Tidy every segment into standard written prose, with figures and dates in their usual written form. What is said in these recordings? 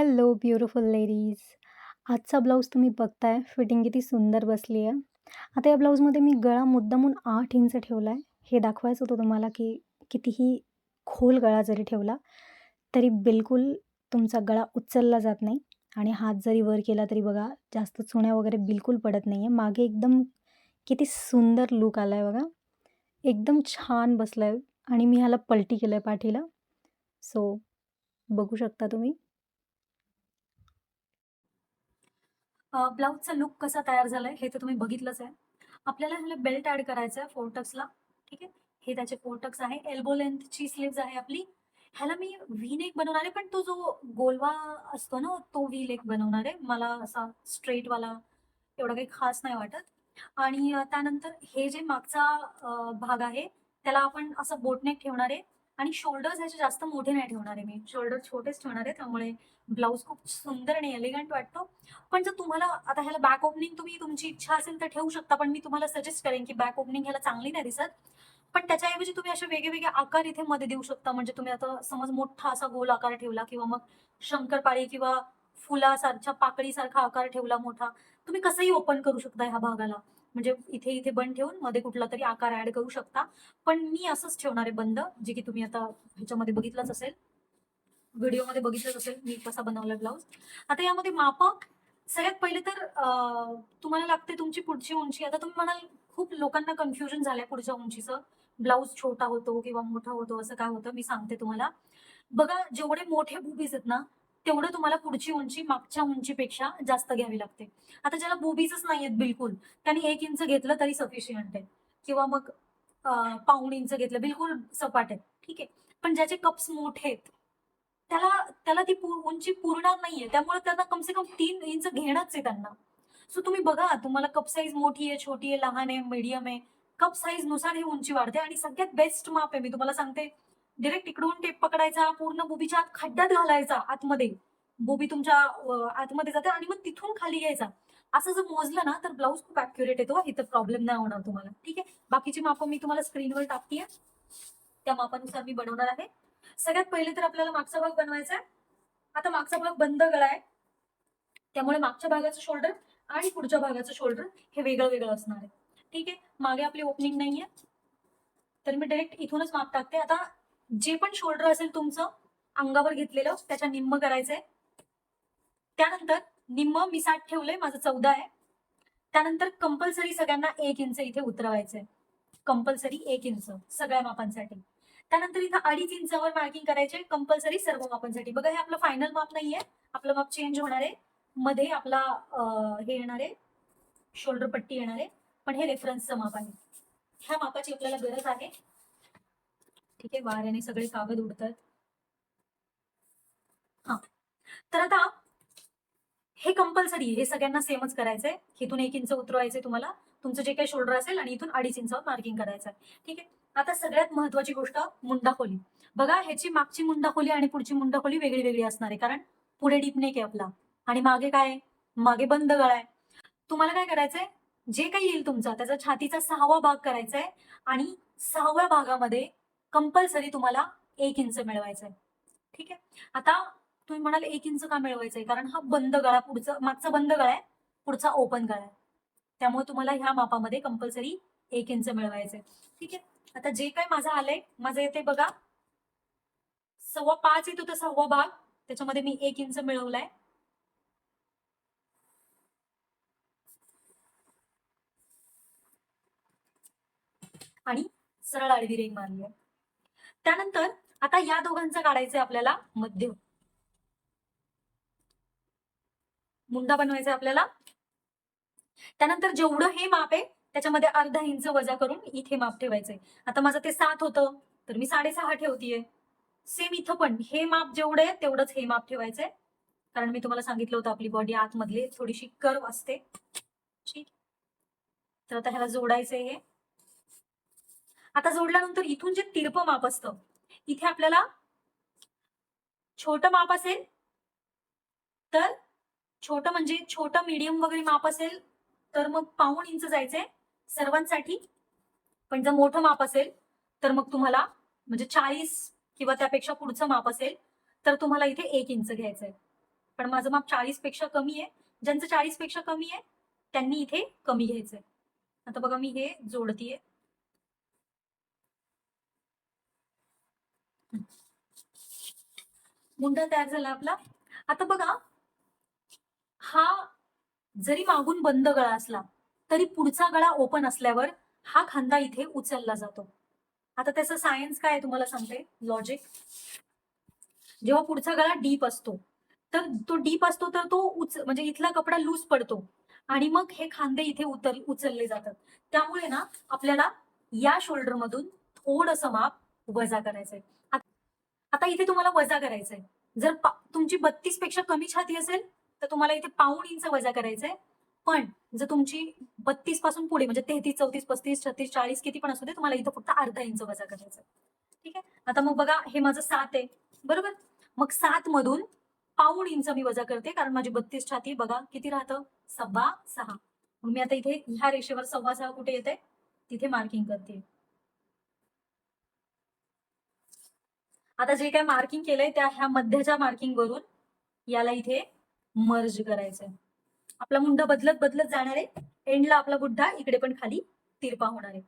Hello beautiful ladies. आजचा blouse तुम्ही बघताय फिटिंग किती सुंदर बसली आहे. आता या ब्लाऊजमध्ये मी गळा मुद्दामून 8 इंच ठेवला आहे. हे दाखवायचं होतं तुम्हाला की कितीही खोल गळा जरी ठेवला तरी बिलकुल तुमचा गळा उचलला जात नाही आणि हात जरी वर केला तरी बघा जास्त चुण्या वगैरे बिलकुल पडत नाही आहे. मागे एकदम किती सुंदर लूक आला आहे बघा. एकदम छान बसला आहे आणि मी ह्याला पलटी केलं आहे पाठीला. सो बघू शकता तुम्ही. ब्लाऊजचा लूक कसा तयार झालाय हे तर तुम्ही बघितलंच आहे. आपल्याला ह्याला बेल्ट ॲड करायचा आहे फोर ठीक आहे. हे त्याचे फोर आहे. एल्बो लेंथची स्लीव्ज आहे आपली. ह्याला मी व्ही नेक बनवणार आहे, पण तो जो गोलवा असतो ना, तो व्ही नेक बनवणार आहे. मला असा स्ट्रेटवाला एवढा काही खास नाही वाटत. आणि त्यानंतर हे जे मागचा भाग आहे, त्याला आपण असं बोटनेक ठेवणार आहे आणि शोल्डर्स ह्याचे जास्त मोठे नाही ठेवणार आहे मी. शोल्डर छोटेच ठेवणार आहे. त्यामुळे ब्लाऊज खूप सुंदर आणि एलिगंट वाटतो. पण जर तुम्हाला आता ह्याला बॅक ओपनिंग तुम्ही तुमची इच्छा असेल तर ठेवू शकता, पण मी तुम्हाला सजेस्ट करेन की बॅक ओपनिंग ह्याला चांगली नाही दिसत. पण त्याच्याऐवजी तुम्ही असे वेगळे आकार इथे मध्ये देऊ शकता. म्हणजे तुम्ही आता समज मोठा असा गोल आकार ठेवला किंवा मग शंकरपाळी किंवा फुलासारख्या पाकळीसारखा आकार ठेवला मोठा, तुम्ही कसंही ओपन करू शकता ह्या भागाला. म्हणजे इथे इथे बंद ठेवून मध्ये कुठला तरी आकार ऍड करू शकता. पण मी असंच ठेवणार आहे बंद, जे की तुम्ही आता ह्याच्यामध्ये बघितलंच असेल, व्हिडिओमध्ये बघितलंच असेल मी कसा बनवला ब्लाऊज. आता यामध्ये माप सगळ्यात पहिले तर तुम्हाला लागते तुमची पुढची उंची. आता तुम्ही म्हणाल खूप लोकांना कन्फ्युजन झालंय पुढच्या उंचीचं, ब्लाऊज छोटा होतो किंवा मोठा होतो असं काय होतं. मी सांगते तुम्हाला. बघा, जेवढे मोठे बुबीज आहेत ना, तेवढं तुम्हाला पुढची उंची मागच्या उंचीपेक्षा जास्त घ्यावी लागते. आता ज्याला बुबीजच नाहीयेत बिलकुल, त्यांनी 1 इंच घेतलं तरी सफिशियंट आहे, किंवा मग 1.5 इंच घेतलं, बिलकुल सपाट आहे, ठीक आहे. पण ज्याचे कप्स मोठे आहेत त्याला त्याला ती उंची पुरणार नाहीये. त्यामुळे त्यांना कम से कम 3 इंच घेणंच आहे त्यांना. सो तुम्ही बघा, तुम्हाला कप साईज मोठी आहे, छोटी आहे, लहान आहे, मीडियम आहे, कप साईज नुसार ही उंची वाढते. आणि सगळ्यात बेस्ट माप आहे, मी तुम्हाला सांगते, डायरेक्ट इकडून टेप पकडायचा, पूर्ण बुबीच्या आत खड्ड्यात घालायचा आतमध्ये. बुबी तुमच्या आतमध्ये जाते आणि मग तिथून खाली घ्यायचा. असं जर मोजलं ना तर ब्लाऊज खूप अॅक्युरेट येतो. इथं प्रॉब्लेम नाही होणार तुम्हाला, ठीक आहे. बाकीची मापं मी तुम्हाला स्क्रीनवर टाकतीये, त्या मापानुसार मी बनवणार आहे. सगळ्यात पहिले तर आपल्याला मागचा भाग बनवायचा आहे. आता मागचा भाग बंद गळा आहे, त्यामुळे मागच्या भागाचं शोल्डर आणि पुढच्या भागाचं शोल्डर हे वेगळं वेगळं असणार आहे, ठीक आहे. मागे आपली ओपनिंग नाहीये, तर मी डायरेक्ट इथूनच माप टाकते. आता जे पण शोल्डर असेल तुमचं अंगावर घेतलेलं, त्याच्या निम्म करायचंय. त्यानंतर निम्म मी 60 ठेवलंय, माझं 14 आहे. त्यानंतर कंपल्सरी सगळ्यांना 1 इंच इथे उतरवायचंय, कंपल्सरी 1 इंच सगळ्या मापांसाठी. त्यानंतर इथं 2.5 इंचावर मार्किंग करायचे कंपल्सरी सर्व मापांसाठी. बघा, हे आपलं फायनल माप नाहीये, आपलं माप चेंज होणार आहे. मध्ये आपला हे येणार आहे, शोल्डर पट्टी येणार आहे, पण हे रेफरन्सचं माप आहे. ह्या मापाची आपल्याला गरज आहे, ठीक आहे. वाऱ्याने सगळे कागद उडतात. हा, तर आता हे कंपल्सरी, हे सगळ्यांना सेमच करायचंय. इथून 1 इंच उतरवायचंय तुम्हाला, तुमचं जे काही शोल्डर असेल, आणि इथून 2.5 इंचावर मार्किंग करायचंय, ठीक आहे. आता सगळ्यात महत्वाची गोष्ट, मुंडा खोली. बघा, ह्याची मागची मुंडा खोली आणि पुढची मुंडा खोली वेगळी वेगळी असणार आहे, कारण पुढे डीप नेक आहे आपला आणि मागे काय आहे, मागे बंद गळा आहे. तुम्हाला काय करायचंय, जे काही येईल तुमचा त्याचा छातीचा 6वा भाग करायचा आहे आणि 6व्या भागामध्ये कंपल्सरी तुम्हाला 1 इंच मिळवायचंय, ठीक आहे. आता तुम्ही म्हणाल 1 इंच का मिळवायचंय, कारण हा बंद गळा, पुढचा मागचा बंद गळा आहे, पुढचा ओपन गळा आहे. त्यामुळे तुम्हाला ह्या मापामध्ये कंपल्सरी 1 इंच मिळवायचंय, ठीक आहे. आता जे काय माझं आलंय, माझं येते बघा 5.25 येतो, तर 6वा भाग, त्याच्यामध्ये मी 1 इंच मिळवलाय आणि सरळ आडवी रेघ मारली आहे. त्यानंतर आता या दोघांचं काढायचंय आपल्याला मध्य, मुंडा बनवायचा आपल्याला. त्यानंतर जेवढं हे माप आहे त्याच्यामध्ये अर्धा इंच वजा करून इथे माप ठेवायचंय. आता माझं ते 7 होतं, तर मी 6.5 ठेवतीये. सेम इथं पण हे माप जेवढं आहे तेवढंच हे माप ठेवायचंय, कारण मी तुम्हाला सांगितलं होतं आपली बॉडी आतमधली थोडीशी कर्व असते, ठीक. तर आता ह्याला जोडायचंय हे. आता जोडल्यानंतर इथून जे तिरपं माप असतं, इथे आपल्याला छोटं माप असेल तर, छोटं म्हणजे छोटं मीडियम वगैरे माप असेल तर मग 1.25 इंच जायचंय सर्वांसाठी. पण जर मोठं माप असेल तर मग तुम्हाला, म्हणजे 40 किंवा त्यापेक्षा पुढचं माप असेल तर तुम्हाला इथे 1 इंच घ्यायचंय, पण माझं माप 40 पेक्षा कमी आहे. ज्यांचं 40 पेक्षा कमी आहे त्यांनी इथे कमी घ्यायचंय. आता बघा मी हे जोडतीये. मुंडा तयार झाला आपला. आता बघा, हा जरी मागून बंद गळा असला तरी पुढचा गळा ओपन असल्यावर हा खांदा इथे उचलला जातो. आता त्याचं सायन्स काय आहे तुम्हाला सांगते, लॉजिक. जेव्हा पुढचा गळा डीप असतो तर तो डीप असतो तर तो म्हणजे इथला कपडा लूज पडतो आणि मग हे खांदे इथे उचलले जातात. त्यामुळे ना आपल्याला या शोल्डर मधून थोडस माप वजा करायचंय. आता इथे तुम्हाला वजा करायचंय. जर तुमची 32 पेक्षा कमी छाती असेल तर तुम्हाला इथे 1.5 इंच वजा करायचंय. पण जर तुमची 32 पासून पुढे म्हणजे 33, 34, 35, 36, 40 किती पण असू दे, तुम्हाला इथं फक्त अर्धा इंच वजा करायचं. ठीक आहे. आता मग बघा, हे माझं 7 आहे बरोबर. मग 7 मधून 1.5 इंच मी वजा करते, कारण माझी 32 छाती बघा किती राहतं, 6.25. मग मी आता इथे ह्या रेषेवर 6.25 कुठे येते तिथे मार्किंग करते. आता जे काय मार्किंग केलंय त्या ह्या मध्याच्या मार्किंग वरून याला इथे मर्ज करायचंय. आपला मुंडा बदलत बदलत जाणार आहे. एंडला आपला बुड्ढा इकडे पण खाली तिरपा होणार आहे.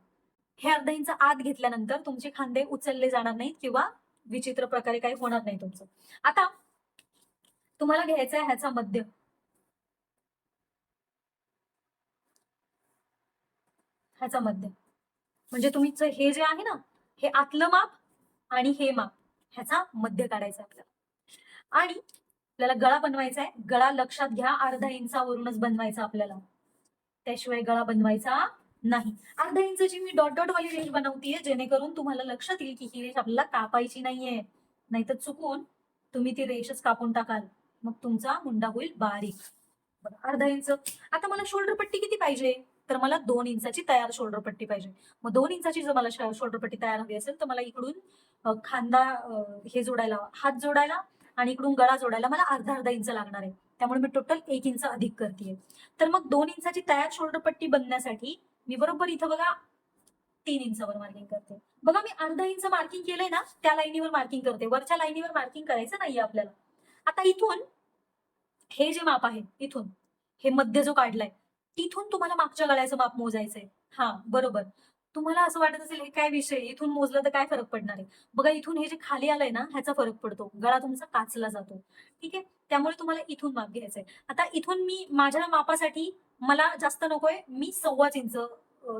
हे अर्धा इंच आत घेतल्यानंतर तुमचे खांदे उचलले जाणार नाहीत किंवा विचित्र प्रकारे काही होणार नाही तुमचं. आता तुम्हाला घ्यायचा आहे ह्याचा मध्य. ह्याचा मध्य म्हणजे तुमचं हे जे आहे ना, हे आतलं माप आणि हे माप ह्याचा मध्य काढायचा आपल्याला. आणि आपल्याला गळा बनवायचा आहे. गळा लक्षात घ्या, अर्धा इंचावरूनच बनवायचा आपल्याला, त्याशिवाय गळा बनवायचा नाही. अर्धा इंचाची मी डॉट डॉट वाली रेष बनवतीये जेणेकरून तुम्हाला लक्षात येईल की ही रेष आपल्याला कापायची नाहीये, नाहीतर चुकून तुम्ही ती रेषच कापून टाकाल, मग तुमचा मुंडा होईल बारीक. अर्धा इंच. आता मला शोल्डर पट्टी किती पाहिजे, तर मला 2 इंचाची तयार शोल्डर पट्टी पाहिजे. मग 2 इंचाची जर मला शोल्डर पट्टी तयार हवी असेल तर मला इकडून खांदा हे जोडायला, हात जोडायला आणि इकडून गळा जोडायला मला अर्धा अर्धा इंच लागणार आहे. त्यामुळे मी टोटल 1 इंच अधिक करते. तर मग 2 इंचाची तयार शोल्डर पट्टी बनण्यासाठी मी बरोबर इथं बघा 3 इंचावर मार्किंग करते. बघा मी अर्धा इंच मार्किंग केलंय ना, त्या लाईनीवर मार्किंग करते, वरच्या लाईनीवर मार्किंग करायचं नाहीये आपल्याला. आता इथून हे जे माप आहे, इथून हे मध्य जो काढलाय तिथून तुम्हाला मागच्या गळ्याचं माप मोजायचंय. हा बरोबर. तुम्हाला असं वाटत असेल हे काय विषय, इथून मोजलं तर काय फरक पडणार आहे. बघा इथून हे जे खाली आलंय ना, ह्याचा फरक पडतो, गळा तुमचा काचला जातो. ठीक आहे. त्यामुळे तुम्हाला इथून माप घ्यायचंय. आता इथून मी माझ्या मापासाठी मला जास्त नकोय, मी 1.25 इंच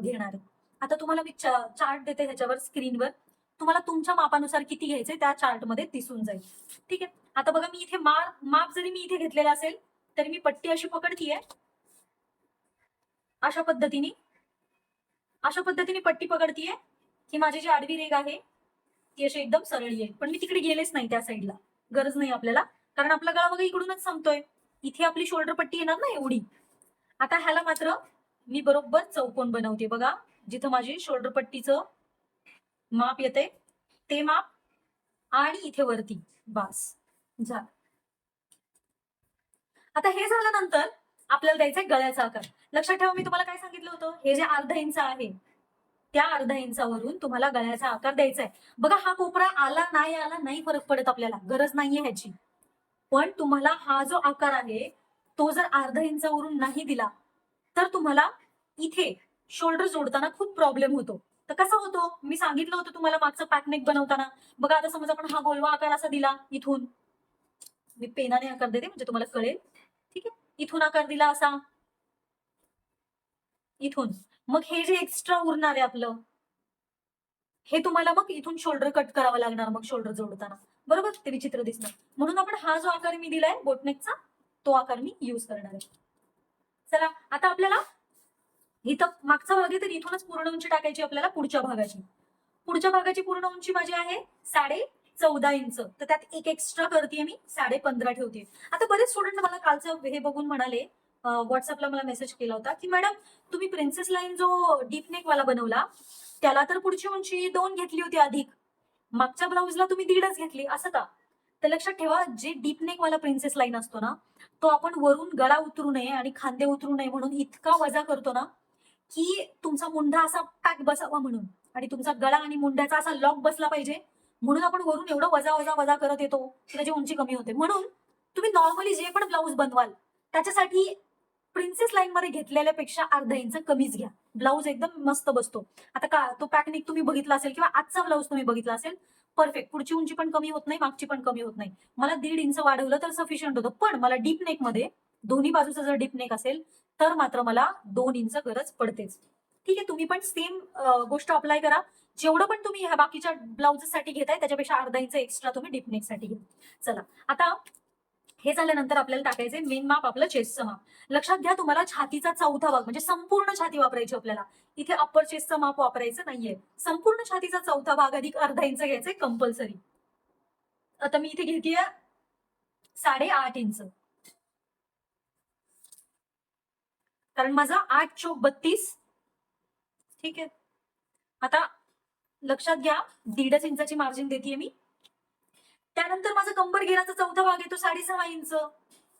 घेणार आहे. आता तुम्हाला मी चार्ट देते ह्याच्यावर स्क्रीनवर, तुम्हाला तुमच्या मापानुसार किती घ्यायचंय त्या चार्ट मध्ये दिसून जाईल. ठीक आहे. आता बघा मी इथे माप जरी मी इथे घेतलेला असेल तरी मी पट्टी अशी पकडतीये, अशा पद्धतीने पट्टी पकडतीये की माझी जी आडवी रेघ आहे ती अशी एकदम सरळी आहे. पण मी तिकडे गेलेच नाही त्या साईडला, गरज नाही आपल्याला, कारण आपला गळा बघा इकडूनच संपतोय. इथे आपली शोल्डर पट्टी येणार ना एवढी. आता ह्याला मात्र मी बरोबर चौकोन बनवते. बघा जिथं माझी शोल्डर पट्टीचं माप येते ते माप आणि इथे वरती बास झालं. आता हे झाल्यानंतर आपल्याला द्यायचंय गळ्याचा आकार. लक्षात ठेवा मी तुम्हाला काय सांगितलं होतं, हे जे अर्धा इंच आहे त्या अर्धा इंचावरून तुम्हाला गळ्याचा आकार द्यायचा आहे. बघा हा कोपरा आला नाही फरक पडत आपल्याला, गरज नाहीये ह्याची. पण तुम्हाला हा जो आकार आहे तो जर अर्धा इंचावरून नाही दिला तर तुम्हाला इथे शोल्डर जोडताना खूप प्रॉब्लेम होतो. तर कसा होतो मी सांगितलं होतं तुम्हाला मागचं पॅकनेक बनवताना. बघा आता समजा आपण हा गोलवा आकार असा दिला, इथून मी पेनाने आकार देते म्हणजे तुम्हाला कळेल. ठीक आहे. इथून आकार दिला असा, इथून, मग हे जे एक्स्ट्रा उरणार आहे आपलं हे तुम्हाला मग इथून शोल्डर कट करावं लागणार मग शोल्डर जोडताना, बरोबर. ते विचित्र दिसणार. म्हणून आपण हा जो आकार मी दिलाय बोटनेकचा तो आकार मी युज करणार आहे. चला आता आपल्याला इथं मागचा भाग आहे तर इथूनच पूर्ण उंची टाकायची आपल्याला पुढच्या भागाची. पुढच्या भागाची पूर्ण उंची माझी आहे 14.5 इंच, तर त्यात एक एक्स्ट्रा करते मी 15.5 ठेवते. आता बरेच स्टुडंट मला कालचं हे बघून म्हणाले, व्हॉट्सअपला मला मेसेज केला होता की मॅडम तुम्ही प्रिन्सेस लाईन जो डीप नेक वाला बनवला त्याला तर पुढची उंची 2 घेतली होती अधिक, मागच्या ब्लाऊजला तुम्ही 1.5च घेतली, असं का? तर लक्षात ठेवा जे डीप नेक वाला प्रिन्सेस लाईन असतो ना तो आपण वरून गळा उतरू नये आणि खांदे उतरू नये म्हणून इतका वजा करतो ना की तुमचा मुंडा असा पॅक बसावा म्हणून, आणि तुमचा गळा आणि मुंड्याचा असा लॉक बसला पाहिजे म्हणून आपण वरून एवढं वजा वजा वजा करत येतो की त्याची उंची कमी होते. म्हणून तुम्ही नॉर्मली जे पण ब्लाऊज बनवाल त्याच्यासाठी प्रिन्सेस लाईन मध्ये घेतलेल्यापेक्षा अर्धा इंच कमीच घ्या. ब्लाऊज एकदम मस्त बसतो. आता का तो पॅकनिक तुम्ही बघितला असेल किंवा आजचा ब्लाऊज तुम्ही बघितला असेल, परफेक्ट. पुढची उंची पण कमी होत नाही, मागची पण कमी होत नाही. मला 1.5 इंच वाढवलं तर सफिशियंट होतं. पण मला डीप नेक मध्ये दोन्ही बाजूचा जर डीप नेक असेल तर मात्र मला 2 इंच गरज पडतेच. ठीक आहे, तुम्ही पण सेम गोष्ट अप्लाय करा. जेवढं पण तुम्ही ह्या बाकीच्या ब्लाउजेससाठी घेताय त्याच्यापेक्षा अर्धा इंच एक्स्ट्रा तुम्ही डीप नेकसाठी घ्या. चला, आता हे झाल्यानंतर आपल्याला टाकायचे मेन माप आपलं चेस्टचं माप. लक्षात घ्या, तुम्हाला छातीचा चौथा भाग म्हणजे संपूर्ण छाती वापरायची आपल्याला. इथे अप्पर चेस्टचं माप वापरायचं नाहीये. संपूर्ण छातीचा चौथा भाग अधिक अर्धा इंच घ्यायचंय कंपल्सरी. आता मी इथे घेतेय 8.5 इंच, कारण माझा 8 चोक 32. ठीक आहे, आता लक्षात घ्या 1.5 इंचाची मार्जिन देते मी. त्यानंतर माझा कंबर घेराचा चौथा भाग येतो 6.5 इंच.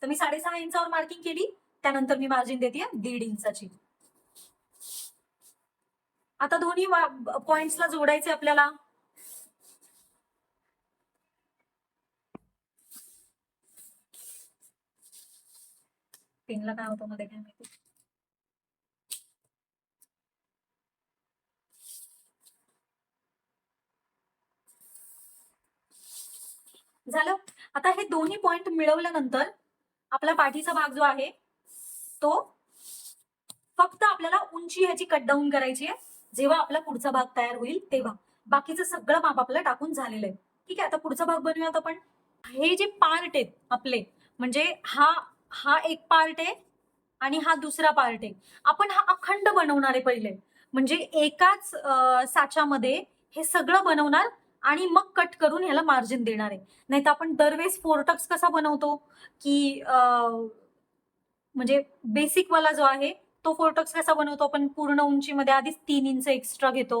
तर मी 6.5 इंचावर मार्किंग केली. त्यानंतर मी मार्जिन देते 1.5 इंचाची. आता दोन्ही पॉइंट्सला जोडायचे आपल्याला. पेनला काय होतं मध्ये काय माहिती. झालं. आता हे दोन्ही पॉइंट मिळवल्यानंतर आपला पाठीचा भाग जो आहे तो फक्त आपल्याला उंची ह्याची कट डाऊन करायची आहे जेव्हा आपला पुढचा भाग तयार होईल तेव्हा. बाकीचं सगळं माप आपलं टाकून झालेलं आहे. ठीक आहे, आता पुढचा भाग बनवूयात आपण. हे जे पार्ट आहेत आपले, म्हणजे हा हा एक पार्ट आहे आणि हा दुसरा पार्ट आहे. आपण हा अखंड बनवणार आहे पहिले, म्हणजे एकाच साच्यामध्ये हे सगळं बनवणार आणि मग कट करून ह्याला मार्जिन देणार आहे. नाही तर आपण दरवेळेस फोरटक्स कसा बनवतो की म्हणजे बेसिक वाला जो आहे तो फोरटक्स कसा बनवतो आपण, पूर्ण उंचीमध्ये आधीच 3 इंच एक्स्ट्रा घेतो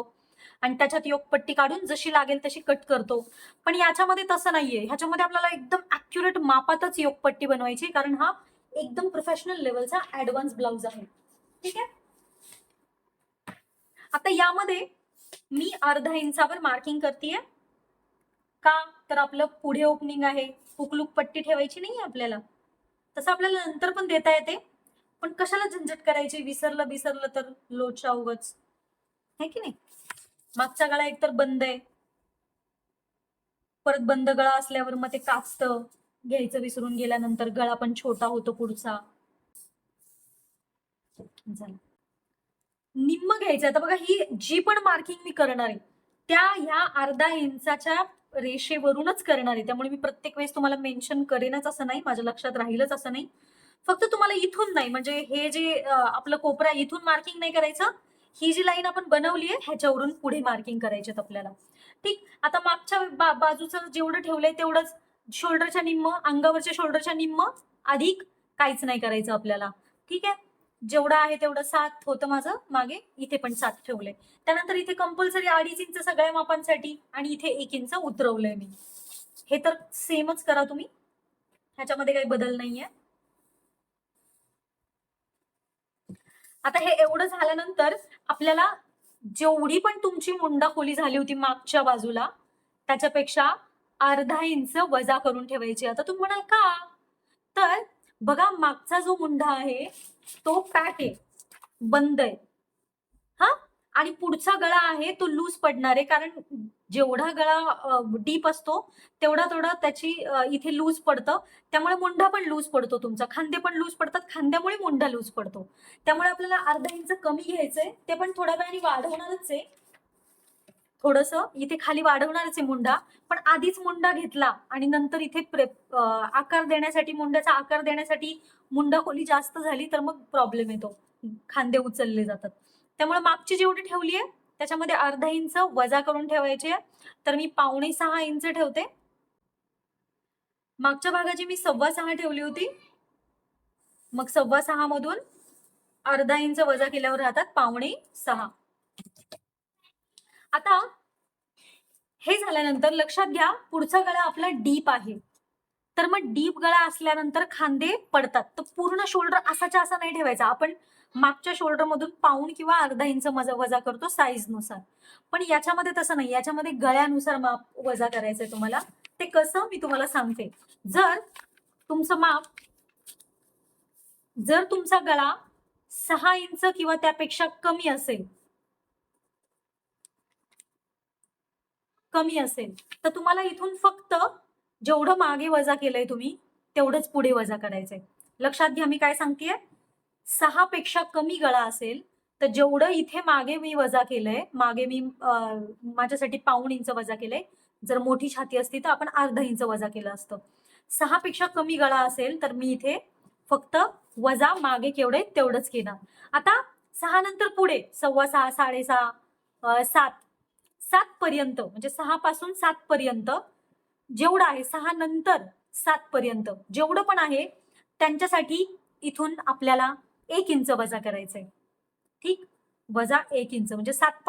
आणि त्याच्यात योगपट्टी काढून जशी लागेल तशी कट करतो. पण याच्यामध्ये तसं नाहीये. ह्याच्यामध्ये आपल्याला एकदम अॅक्युरेट मापातच योगपट्टी बनवायची, कारण हा एकदम प्रोफेशनल लेवलचा ऍडव्हान्स ब्लाउज आहे. ठीक आहे, आता यामध्ये मी अर्धा इंचावर मार्किंग करतेय. का तर आपलं पुढे ओपनिंग आहे, हुकलूक पट्टी ठेवायची नाही आपल्याला. तसं आपल्याला नंतर पण देता येते, पण कशाला झंझट करायची, विसरलं तर लोटच्या उगच, है की नाही. मागचा गळा एकतर बंद आहे, परत बंद गळा असल्यावर मग ते कास्त घ्यायचं विसरून गेल्यानंतर गळा पण छोटा होतो पुढचा. झालं, निम्म घ्यायचं. आता बघा, ही जी पण मार्किंग मी करणार आहे त्या ह्या अर्धा इंचाच्या रेषेवरूनच करणार आहे. त्यामुळे मी प्रत्येक वेळेस तुम्हाला मेन्शन करेनच असं नाही, माझ्या लक्षात राहीलच असं नाही. फक्त तुम्हाला इथून नाही, म्हणजे हे जे आपलं कोपरा इथून मार्किंग नाही करायचं. ही जी लाईन आपण बनवली आहे ह्याच्यावरून पुढे मार्किंग करायचे आपल्याला. ठीक, आता मागच्या बाजूचं जेवढं ठेवलंय तेवढंच, शोल्डरच्या निम्म, अंगावरच्या शोल्डरच्या निम्म अधिक काहीच नाही करायचं आपल्याला. ठीक आहे, जेवढं आहे तेवढं 7 होतं माझं मागे, इथे पण 7 ठेवलंय. त्यानंतर इथे कंपल्सरी 2.5 इंच सगळ्या मापांसाठी आणि इथे 1 इंच उतरवलंय मी. हे तर सेमच करा तुम्ही, ह्याच्यामध्ये काही बदल नाहीये. आता हे एवढं झाल्यानंतर आपल्याला जेवढी पण तुमची मुंडा खोली झाली होती मागच्या बाजूला त्याच्यापेक्षा अर्धा इंच वजा करून ठेवायची. आता तुम्ही म्हणाल का, तर बघा मागचा जो मुंडा आहे तो पॅक आहे, बंद आहे. हा, आणि पुढचा गळा आहे तो लूज पडणार आहे, कारण जेवढा गळा डीप असतो तेवढा तेवढा त्याची इथे लूज पडतं. त्यामुळे मुंडा पण लूज पडतो तुमचा, खांदे पण लूज पडतात, खांद्यामुळे मुंडा लूज पडतो. त्यामुळे आपल्याला अर्धा इंच कमी घ्यायचंय, ते पण थोड्या वेळाने वाढवणारच आहे. थोडस इथे खाली वाढवणारच आहे मुंडा, पण आधीच मुंडा घेतला आणि नंतर इथे आकार देण्यासाठी, मुंड्याचा आकार देण्यासाठी मुंडा खोली जास्त झाली तर मग प्रॉब्लेम येतो, खांदे उचलले जातात. त्यामुळे मागची जेवढी ठेवली आहे त्याच्यामध्ये अर्धा इंच वजा करून ठेवायचे. तर मी 5.25 इंच ठेवते. मागच्या भागाची मी 6.25 ठेवली होती, मग 6.25 मधून अर्धा इंच वजा केल्यावर राहतात 5.25. आता हे झाल्यानंतर लक्षात घ्या, पुढचा गळा आपला डीप आहे, तर मग डीप गळा असल्यानंतर खांदे पडतात. तर पूर्ण शोल्डर असाच्या असा नाही ठेवायचा. आपण मागच्या शोल्डर मधून 1.5 किंवा अर्धा इंच वजा करतो साईज नुसार, पण याच्यामध्ये तसं नाही. याच्यामध्ये गळ्यानुसार माप वजा करायचंय तुम्हाला. ते कसं मी तुम्हाला सांगते. जर तुमचं माप जर तुमचा गळा 6 इंच किंवा त्यापेक्षा कमी असेल तर तुम्हाला इथून फक्त जेवढं मागे वजा केलंय तुम्ही तेवढंच पुढे वजा करायचंय. लक्षात घ्या मी काय सांगतेय. 6 पेक्षा कमी गळा असेल तर जेवढं इथे मागे मी वजा केलंय, मागे मी माझ्यासाठी पाऊण इंच वजा केलंय. जर मोठी छाती असती तर आपण अर्धा इंच वजा केलं असतं. 6 पेक्षा कमी गळा असेल तर मी इथे फक्त वजा मागे केवढे तेवढंच केलं. आता 6 नंतर पुढे 6.25, 6.5, 7 पर्यंत म्हणजे 6 पासून 7 पर्यंत जेवढं आहे, 6 नंतर 7 पर्यंत जेवढं पण आहे त्यांच्यासाठी इथून आपल्याला 1 इंच वजा करायचंय. ठीक, वजा 1 इंच म्हणजे 6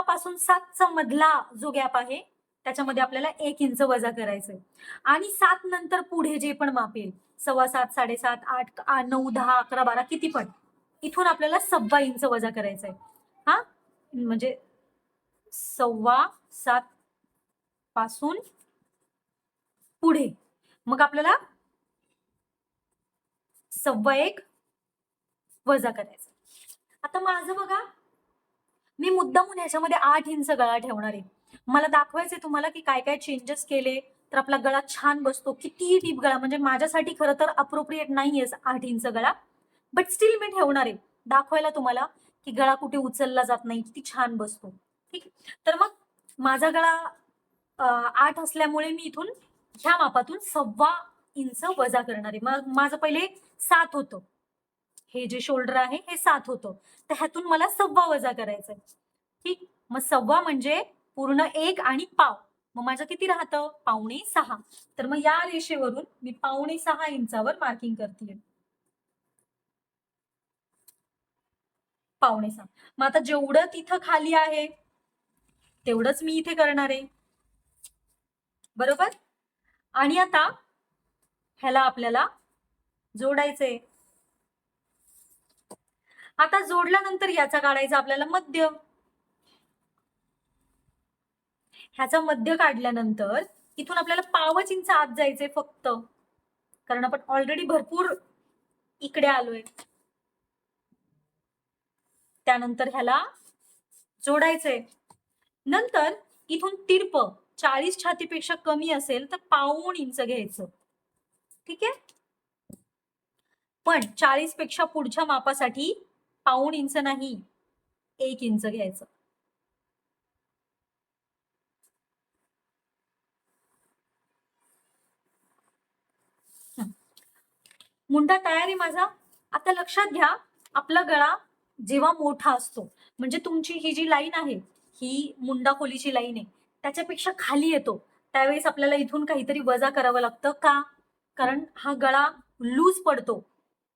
पासून 7चा मधला जो गॅप आहे त्याच्यामध्ये आपल्याला 1 इंच वजा करायचंय. आणि 7 नंतर पुढे जे पण माप येईल 7.25, 7.5, 8, 9, 10, 11, 12 किती पण इथून आपल्याला 1.25 इंच वजा करायचंय. हा म्हणजे 7.25 पासून पुढे मग आपल्याला 1.25 वजा करायचं. आता माझं बघा, मी मुद्दामून ह्याच्यामध्ये 8 इंच गळा ठेवणार आहे. मला दाखवायचंय तुम्हाला की काय काय चेंजेस केले तर आपला गळा छान बसतो. किती डीप गळा म्हणजे माझ्यासाठी खरं तर अप्रोप्रिएट नाहीये 8 इंच गळा, बट स्टील मी ठेवणार आहे दाखवायला तुम्हाला की गळा कुठे उचलला जात नाही, किती छान बसतो. ठीक, तर मग माझा गळा 8 असल्यामुळे मी इथून ह्या मापातून 1.25 इंच वजा करणार आहे. मग माझं पहिले 7 होतं, हे जे शोल्डर आहे हे 7 होतं, तर ह्यातून मला 1.25 वजा करायचंय. ठीक, मग 1.25 म्हणजे पूर्ण 1 आणि पाव, मग माझं किती राहतं 5.25. तर मग या रेषेवरून मी 5.25 इंचावर मार्किंग करते. 5.25. मग आता जेवढं तिथं खाली आहे तेवढंच मी इथे करणार आहे, बरोबर. आणि आता ह्याला आपल्याला जोडायचंय. आता जोडल्यानंतर याचा काढायचा आपल्याला मध्य. ह्याचा मध्य काढल्यानंतर इथून आपल्याला 1.25 इंच आत जायचंय फक्त, कारण आपण ऑलरेडी भरपूर इकडे आलोय. त्यानंतर ह्याला जोडायचंय. नंतर इथून तिरप 40 छातीपेक्षा कमी असेल तर 1.25 इंच घ्यायचं. ठीक आहे, पण 40 पेक्षा पुढच्या मापासाठी 1.25 इंच नाही 1 इंच घ्यायचं. मुंडा तयार आहे माझा. आता लक्षात घ्या, आपला गळा जेव्हा मोठा असतो म्हणजे तुमची ही जी लाईन आहे ही मुंडा खोलीची लाईन आहे, त्याच्यापेक्षा खाली येतो त्यावेळेस आपल्याला इथून काहीतरी वजा करावं लागतं. का? कारण हा गळा लूज पडतो.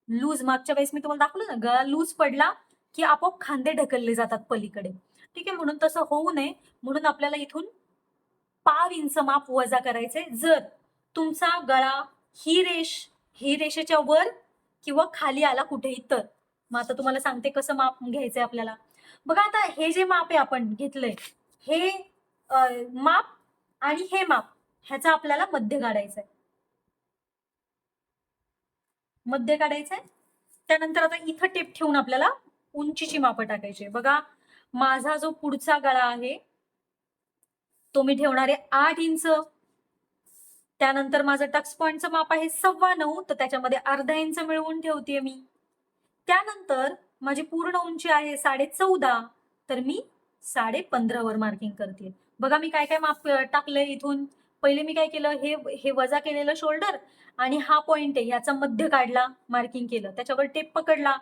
लूज मागच्या वेळेस मी तुम्हाला दाखवलं ना, गळा लूज पडला की आपोआप खांदे ढकलले जातात पलीकडे. ठीक आहे, म्हणून तसं होऊ नये म्हणून आपल्याला इथून 1.25 इंच माप वजा करायचे. जर तुमचा गळा ही रेषेच्या वर किंवा खाली आला कुठेही तर. मग आता तुम्हाला सांगते कसं माप घ्यायचंय आपल्याला. बघा आता हे जे माप आहे आपण घेतलंय हे माप आणि हे माप ह्याचा आपल्याला मध्य काढायचंय. मध्य काढायचंय. त्यानंतर आता इथं टेप ठेवून आपल्याला उंचीची मापं टाकायची. बघा माझा जो पुढचा गळा आहे तो मी ठेवणार आहे 8 इंच. त्यानंतर माझं टक्स पॉइंटचं माप आहे 9.25, तर त्याच्यामध्ये अर्धा इंच मिळवून ठेवतेय मी. त्यानंतर माझी पूर्ण उंची आहे 14.5, तर मी 15.5 वर मार्किंग करते. बघा मी काय काय माप टाकलंय इथून. पहिले मी काय केलं, हे वजा केलेलं शोल्डर आणि हा पॉइंट आहे याचा मध्य काढला, मार्किंग केलं, त्याच्यावर टेप पकडला.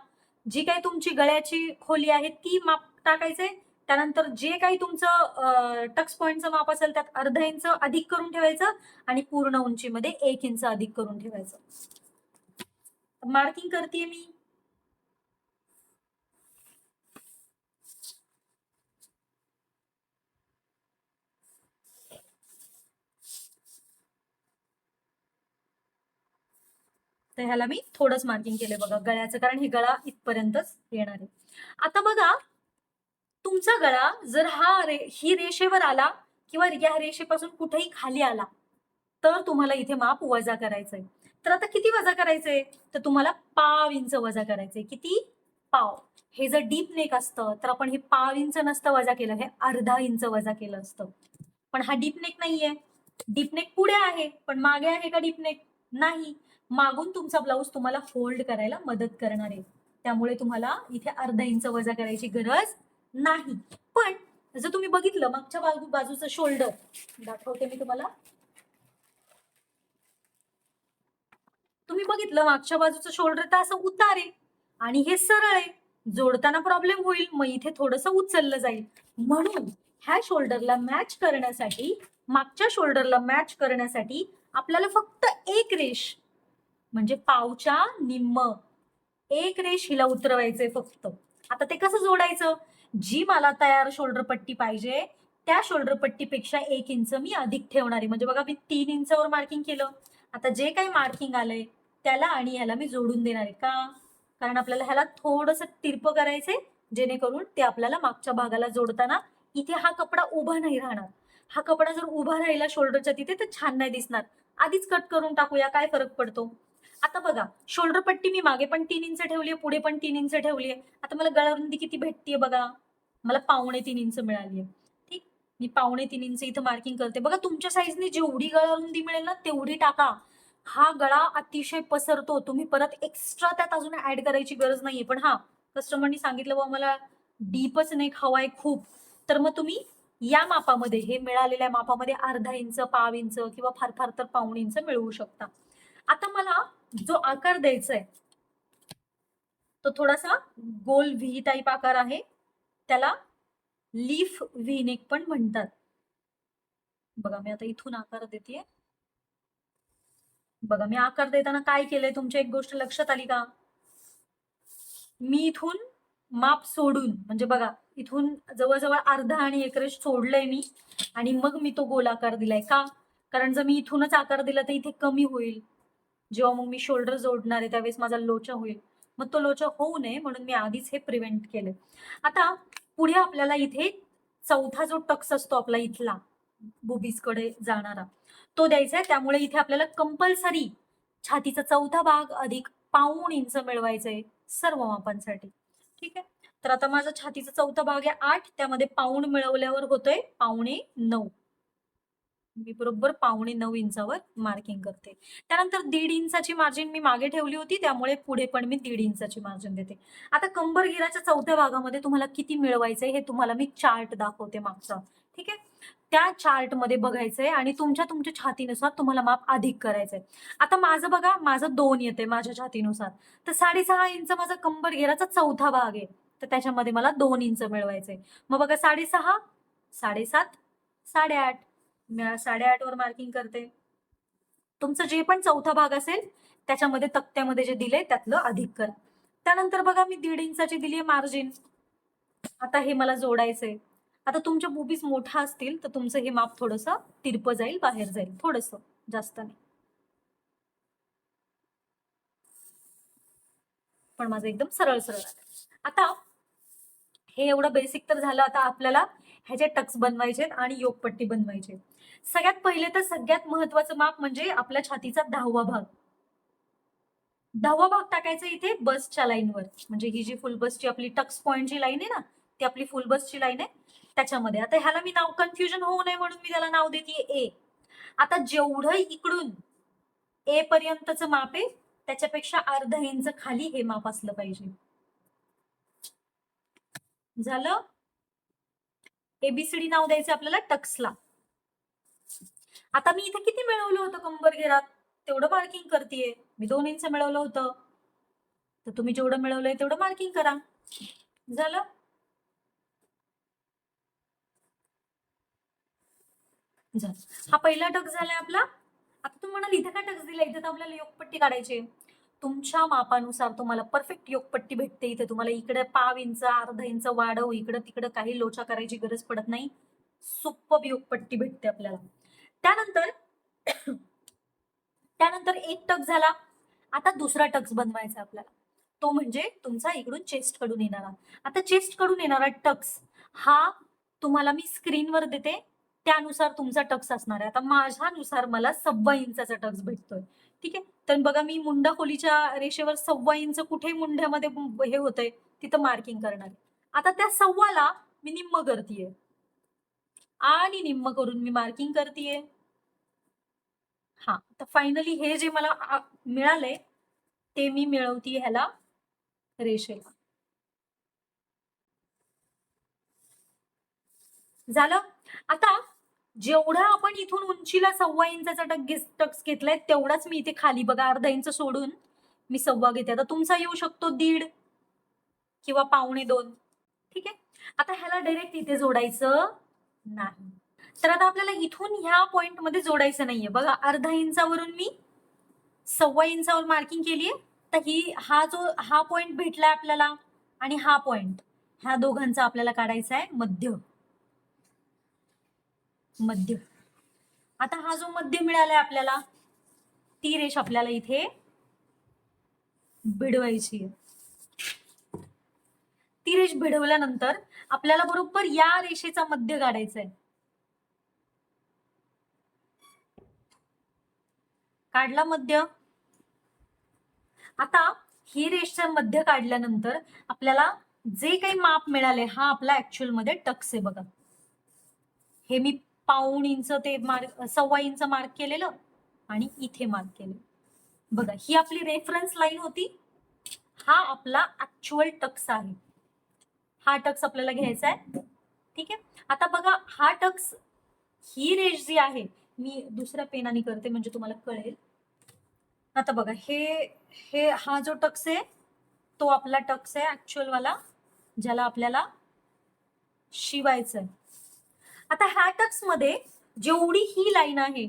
जी काही तुमची गळ्याची खोली आहे ती माप टाकायचंय. त्यानंतर जे काही तुमचं टक्स पॉइंटचं माप असेल त्यात अर्धा इंच अधिक करून ठेवायचं आणि पूर्ण उंचीमध्ये 1 इंच अधिक करून ठेवायचं. मार्किंग करते मी. तर ह्याला मी थोडंच मार्किंग केलंय बघा गळ्याचं, कारण हे गळा इथपर्यंतच येणार आहे. आता बघा तुमचा गळा जर ही रेषेवर आला किंवा या रेषेपासून कुठेही खाली आला तर तुम्हाला इथे माप वजा करायचंय. तर आता किती वजा करायचंय? तर तुम्हाला पाव इंच वजा करायचंय. किती? पाव. हे जर डीप नेक असतं तर आपण हे पाव इंच नसतं वजा केलं, हे अर्धा इंच वजा केलं असतं. पण हा डीप नेक नाहीये. डीप नेक पुढे आहे, पण मागे आहे का डीप नेक? नाही. मागून तुमचा ब्लाउज तुम्हाला फोल्ड करायला मदत करणार आहे. त्यामुळे तुम्हाला इथे अर्धा इंच वजा करायची गरज नाही. पण जर तुम्ही बघितलं मागच्या बाजूचं शोल्डर दाखवते मी तुम्हाला. तुम्ही बघितलं मागच्या बाजूचं शोल्डर तर असं उतार आहे आणि हे सरळ आहे. जोडताना प्रॉब्लेम होईल, मग इथे थोडंसं उचललं जाईल. म्हणून ह्या शोल्डरला मॅच करण्यासाठी, मागच्या शोल्डरला मॅच करण्यासाठी आपल्याला फक्त एक रेष म्हणजे पावच्या निम्म एक रेष हिला उतरवायचंय फक्त. आता ते कसं जोडायचं? जी मला तयार शोल्डर पट्टी पाहिजे त्या शोल्डर पट्टीपेक्षा 1 इंच मी अधिक ठेवणार आहे. म्हणजे बघा मी 3 इंचावर मार्किंग केलं. आता जे काही मार्किंग आलंय त्याला आणि ह्याला मी जोडून देणार आहे. का? कारण आपल्याला ह्याला थोडंसं तिरपं करायचंय, जेणेकरून ते आपल्याला मागच्या भागाला जोडताना इथे हा कपडा उभा नाही राहणार. हा कपडा जर उभा राहिला शोल्डरच्या तिथे तर छान नाही दिसणार. आधीच कट करून टाकूया, काय फरक पडतो? आता बघा शोल्डर पट्टी मी मागे पण 3 इंच ठेवलीये, पुढे पण 3 इंच ठेवलीये. आता मला गळारुंदी किती भेटतीये बघा. मला 2.25 इंच मिळालीये. ठीक. मी 2.25 इंच इथं मार्किंग करते. बघा तुमच्या साईजने जेवढी गळारुंदी मिळेल ना तेवढी टाका. हा गळा अतिशय पसरतो. तुम्ही परत एक्स्ट्रा त्यात अजून ऍड करायची गरज नाहीये. पण हा कस्टमरनी सांगितलं बा मला डीपच नेक हवाय खूप, तर मग तुम्ही या मापामध्ये, हे मिळालेल्या मापामध्ये अर्धा इंच, पाव इंच किंवा फार फार तर 1.25 इंच मिळवू शकता. आता मला जो आकार द्यायचा आहे तो थोडासा गोल व्ही टाईप आकार आहे. त्याला लीफ व्ही नेक पण म्हणतात. बघा मी आता इथून आकार देते. बघा मी आकार देताना काय केलंय, तुमच्या एक गोष्ट लक्षात आली का? मी इथून माप सोडून, म्हणजे बघा इथून जवळजवळ अर्धा आणि एक रेष सोडलंय मी आणि मग मी तो गोल आकार दिलाय. का? कारण जर मी इथूनच आकार दिला तर इथे कमी होईल. जेव्हा मग मी शोल्डर जोडणार आहे त्यावेळेस माझा लोचा होईल. मग तो लोचा होऊ नये म्हणून मी आधीच हे प्रिव्हेंट केले. आता पुढे आपल्याला इथे चौथा जो टक्स असतो आपला इथला बुबीजकडे जाणारा तो द्यायचा आहे. त्यामुळे इथे आपल्याला कंपल्सरी छातीचा चौथा भाग अधिक 1.25 इंच मिळवायचंय सर्व मापांसाठी. ठीक आहे. तर आता माझा छातीचा चौथा भाग आहे 8, त्यामध्ये 1.25 मिळवल्यावर होतोय 8.25. मी बरोबर 8.25 इंचावर मार्किंग करते. त्यानंतर 1.5 इंचाची मार्जिन मी मागे ठेवली होती, त्यामुळे पुढे पण मी 1.5 इंचाची मार्जिन देते. आता कंबर घेराच्या चौथ्या भागामध्ये तुम्हाला किती मिळवायचंय हे तुम्हाला मी चार्ट दाखवते मागचा. ठीक आहे. त्या चार्ट मध्ये बघायचंय आणि तुमच्या छातीनुसार तुम्हाला माप अधिक करायचंय. आता माझं बघा, माझं 2 येते माझ्या छातीनुसार, तर 6.5 इंच माझा कंबर घेराचा चौथा भाग आहे, तर त्याच्यामध्ये मला 2 इंच मिळवायचंय. मग बघा 6.5, 7.5, 8.5 मी 8.5 वर मार्किंग करते. तुमचं जे पण चौथा भाग असेल त्याच्यामध्ये तक्त्यामध्ये जे दिले त्यातलं अधिक करा. त्यानंतर बघा मी 1.5 इंचाची दिली मार्जिन. आता हे मला जोडायचंय. आता तुमच्या बुबीज मोठ्या असतील तर तुमचं हे माप थोडंसं तिरपं जाईल, बाहेर जाईल थोडंसं, जास्त नाही. पण माझं एकदम सरळ सरळ आहे. आता हे एवढं बेसिक तर झालं. आता आपल्याला ह्याचे टक्स बनवायचे आणि योगपट्टी बनवायची. सगळ्यात पहिले तर सगळ्यात महत्वाचं माप म्हणजे आपल्या छातीचा 10वा भाग. 10वा भाग टाकायचा इथे बसच्या लाईनवर. म्हणजे ही जी फुल बसची आपली टक्स पॉइंटची लाईन आहे ना, ती आपली फुल बसची लाईन आहे त्याच्यामध्ये. आता ह्याला मी नाव कन्फ्युजन होऊ नये म्हणून मी त्याला नाव देते ए. आता जेवढं इकडून ए पर्यंतचं माप आहे त्याच्यापेक्षा अर्धा इंच खाली हे माप असलं पाहिजे. झालं. एबीसीडी नाव द्यायचं आपल्याला टक्सला. आता मी इथे किती मिळवलं होतं कंबर घेरात तेवढं मार्किंग करतेय. मी 2 इंच मिळवलं होतं, तर तुम्ही जेवढं मिळवलंय तेवढं मार्किंग करा. झालं. हा पहिला टक्स झालाय आपला. आता तुम्ही म्हणाल इथे काय टक्स दिला, इथे तर आपल्याला योगपट्टी काढायची. तुमच्या मापानुसार तुम्हाला परफेक्ट योगपट्टी भेटते. इथे तुम्हाला इकडे पाव इंच, अर्धा इंच वाढव, इकडं तिकडं काही लोचा करायची गरज पडत नाही. सुप्पब योगपट्टी भेटते आपल्याला. त्यानंतर त्यानंतर एक टक्स झाला. आता दुसरा टक्स बनवायचा आपल्याला. तो म्हणजे तुमचा इकडून चेस्ट कडून येणारा. आता चेस्ट कडून येणारा टक्स हा तुम्हाला मी स्क्रीनवर देते, त्यानुसार तुमचा टक्स असणार आहे. आता माझ्यानुसार मला 1.25 इंचाचा टक्स भेटतोय. ठीक आहे. तर बघा मी मुंडा खोलीच्या रेषेवर 1.25 इंच कुठे मुंड्यामध्ये हे होतंय तिथं मार्किंग करणार आहे. आता त्या 1.25ला मी निम्म करतीये आणि निम्म करून मी मार्किंग करतीये. हा, तर फायनली हे जे मला मिळालंय ते मी मिळवतीये ह्याला रेषेला. झालं. आता जेवढा आपण इथून उंचीला 1.25 इंचाचा टक्स घेतलाय तेवढाच मी इथे खाली बघा अर्धा इंच सोडून मी 1.25 घेते. आता तुमचा येऊ शकतो 1.5 किंवा 1.25. ठीक आहे. आता ह्याला डायरेक्ट इथे जोडायचं नाही. तर आता आपल्याला इथून ह्या पॉइंट मध्ये जोडायचं नाहीये. बघा अर्धा इंचावरून मी 1.25 इंचावर मार्किंग केलीये. तर हा पॉइंट भेटलाय आपल्याला आणि हा पॉइंट ह्या दोघांचा आपल्याला काढायचा आहे मध्य. मध्य. आता हा जो मध्य मिळालाय आपल्याला ती रेष आपल्याला इथे भिडवायची आहे. ती रेष भिडवल्यानंतर आपल्याला बरोबर या रेषेचा मध्य काढायचा आहे. काढला मध्य. आता ही रेषचा मध्य काढल्यानंतर आपल्याला जे काही माप मिळाले हा आपला ऍक्च्युअल मध्ये टक्स आहे बघा. हे मी 1.25 इंच ते 1.25 इंच मार्क केलेलं आणि इथे मार्क केलं. बघा ही आपली रेफरन्स लाईन होती. हा आपला ऍक्च्युअल टक्स आहे. हा टक्स आपल्याला घ्यायचा आहे. ठीक आहे. आता बघा हा टक्स ही रेष जी आहे मी दुसऱ्या पेनाने करते म्हणजे तुम्हाला कळेल. आता बघा हे हा जो टक्स आहे तो आपला टक्स आहे ऍक्च्युअल वाला ज्याला आपल्याला शिवायचं आहे. आता ह्या टक्स मध्ये जेवढी ही लाईन आहे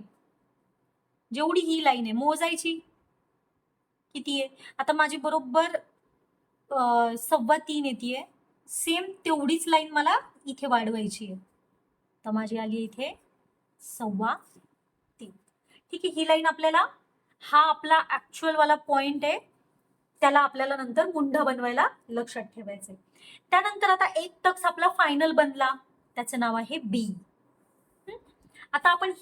मोजायची किती आहे. आता माझी बरोबर 3.25 येते. सेम तेवढीच लाईन मला इथे वाढवायची आहे. तर माझी आली इथे 3.25. ठीक आहे. ही लाईन आपल्याला हा आपला ऍक्च्युअल वाला पॉइंट आहे त्याला आपल्याला नंतर मुंडा बनवायला लक्षात ठेवायचंय. त्यानंतर आता एक टक्स आपला फायनल बनला त्याचं नाव आहे बी. आता आपण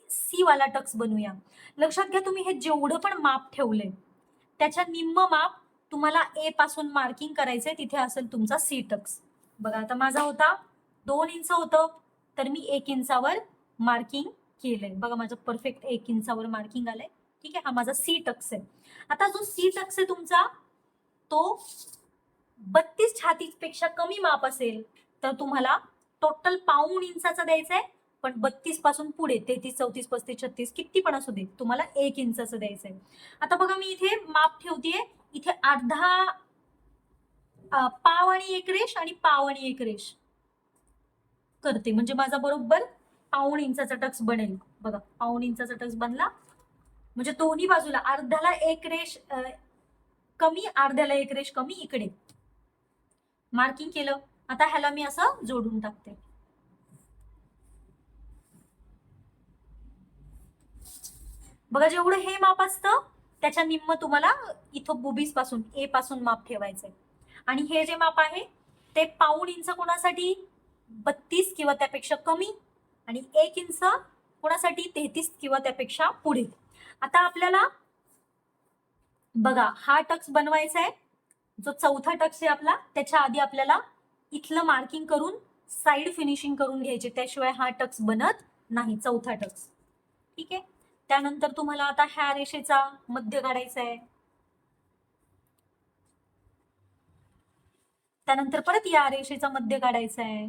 सी वाला टक्स बनवूया. लक्षात घ्या तुम्ही हे जेवढं पण माप ठेवलंय त्याच्या निम्म माप तुम्हाला ए पासून मार्किंग करायचंय तिथे असेल तुमचा सी टक्स. बघा आता माझा होता 2 इंच होतं तर मी 1 इंचावर मार्किंग केलंय. बघा माझं परफेक्ट 1 इंचावर मार्किंग आलंय. ठीक आहे. हा माझा सी टक्स आहे. आता जो सी टक्स आहे तुमचा तो 32 छाती पेक्षा कमी माप असेल तर तुम्हाला टोटल 1.25 इंचाचा द्यायचा आहे. पण 32 पासून पुढे 33, 34, 35, 36 किती पण असू दे तुम्हाला 1 इंचाचं द्यायचंय. आता बघा मी इथे माप ठेवतेय. इथे अर्धा पाव आणि एक रेष आणि पाव आणि एक रेष करते म्हणजे माझा बरोबर 1.25 इंचाचा टक्स बनेल. बघा 1.25 इंचाचा टक्स बनला म्हणजे दोन्ही बाजूला अर्ध्याला एक रेष कमी अर्ध्याला एक रेष कमी इकडे मार्किंग केलं. आता ह्याला मी असं जोडून टाकते. बघा जेवढं हे माप असतं त्याच्या निम्म तुम्हाला इथं बुबीस पासून ए पासून माप ठेवायचंय. आणि हे जे माप आहे ते 1.25 इंच कोणासाठी 32 किंवा त्यापेक्षा कमी आणि 1 इंच कोणासाठी 33 किंवा त्यापेक्षा पुढे. आता आपल्याला बघा हा टक्स बनवायचा आहे जो चौथा टक्स आहे आपला. त्याच्या आधी आपल्याला इथलं मार्किंग करून साइड फिनिशिंग करून घ्यायचे त्याशिवाय हा टक्स बनत नाही चौथा टक्स. ठीक आहे. त्यानंतर तुम्हाला आता ह्या रेषेचा मध्य काढायचा आहे. त्यानंतर परत या रेषेचा मध्य काढायचा आहे.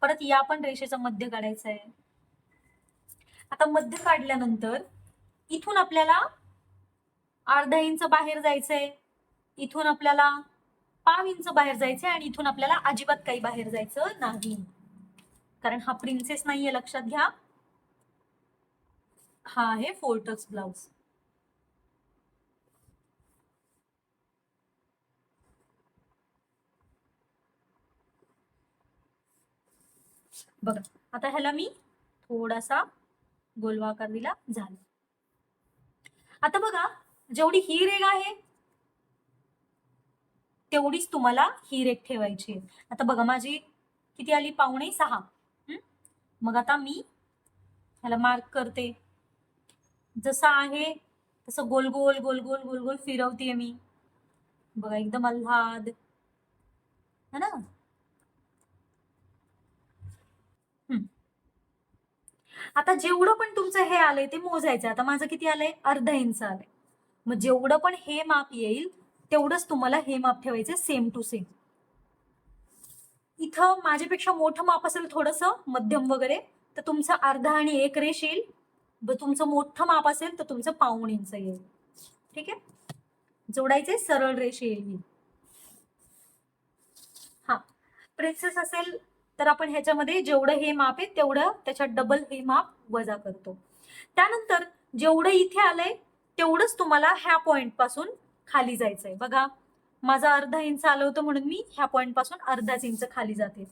परत या पण रेषेचा मध्य काढायचा आहे. आता मध्य काढल्यानंतर इथून आपल्याला अर्धा इंच बाहेर जायचंय. इथून आपल्याला 1.25 इंच बाहेर जायचंय आणि इथून आपल्याला अजिबात काही बाहेर जायचं नाही कारण हा प्रिन्सेस नाहीये. लक्षात घ्या हा आहे 4 टक्स ब्लाउज. बघा आता ह्याला मी थोडासा गोलवा आकार दिला झाला. आता बघा जेवढी ही रेघ आहे तेवढीच तुम्हाला ही रेख ठेवायची आहे. आता बघा माझी किती आली, 5.25. मग आता मी ह्याला मार्क करते. जसं आहे तसं गोल गोल गोल गोल गोल गोल फिरवतीये मी. बघा एकदम आल्हाद है ना. आता जेवढं पण तुमचं हे आलंय ते मोजायचं. आता माझं किती आलंय, अर्धा इंच आलंय. मग जेवढं पण हे माप येईल तेवढंच तुम्हाला हे माप ठेवायचं, सेम टू सेम. इथं माझ्यापेक्षा मोठं माप असेल थोडंसं मध्यम वगैरे, तर तुमचं अर्धा आणि 1 रेष येईल. तुमचं मोठं माप असेल तर तुमचं 1.25 इंच येईल. ठीक आहे, जोडायचे सरळ रेष येईल. हा, प्रिन्सेस असेल तर आपण ह्याच्यामध्ये जेवढं हे माप आहे तेवढं त्याच्यात डबल हे माप वजा करतो. त्यानंतर जेवढं इथे आलंय तेवढंच तुम्हाला ह्या पॉइंट पासून खाली जायचंय. बघा माझं अर्धा इंच आलं होतं म्हणून मी ह्या पॉइंट पासून अर्धाच इंच खाली जाते.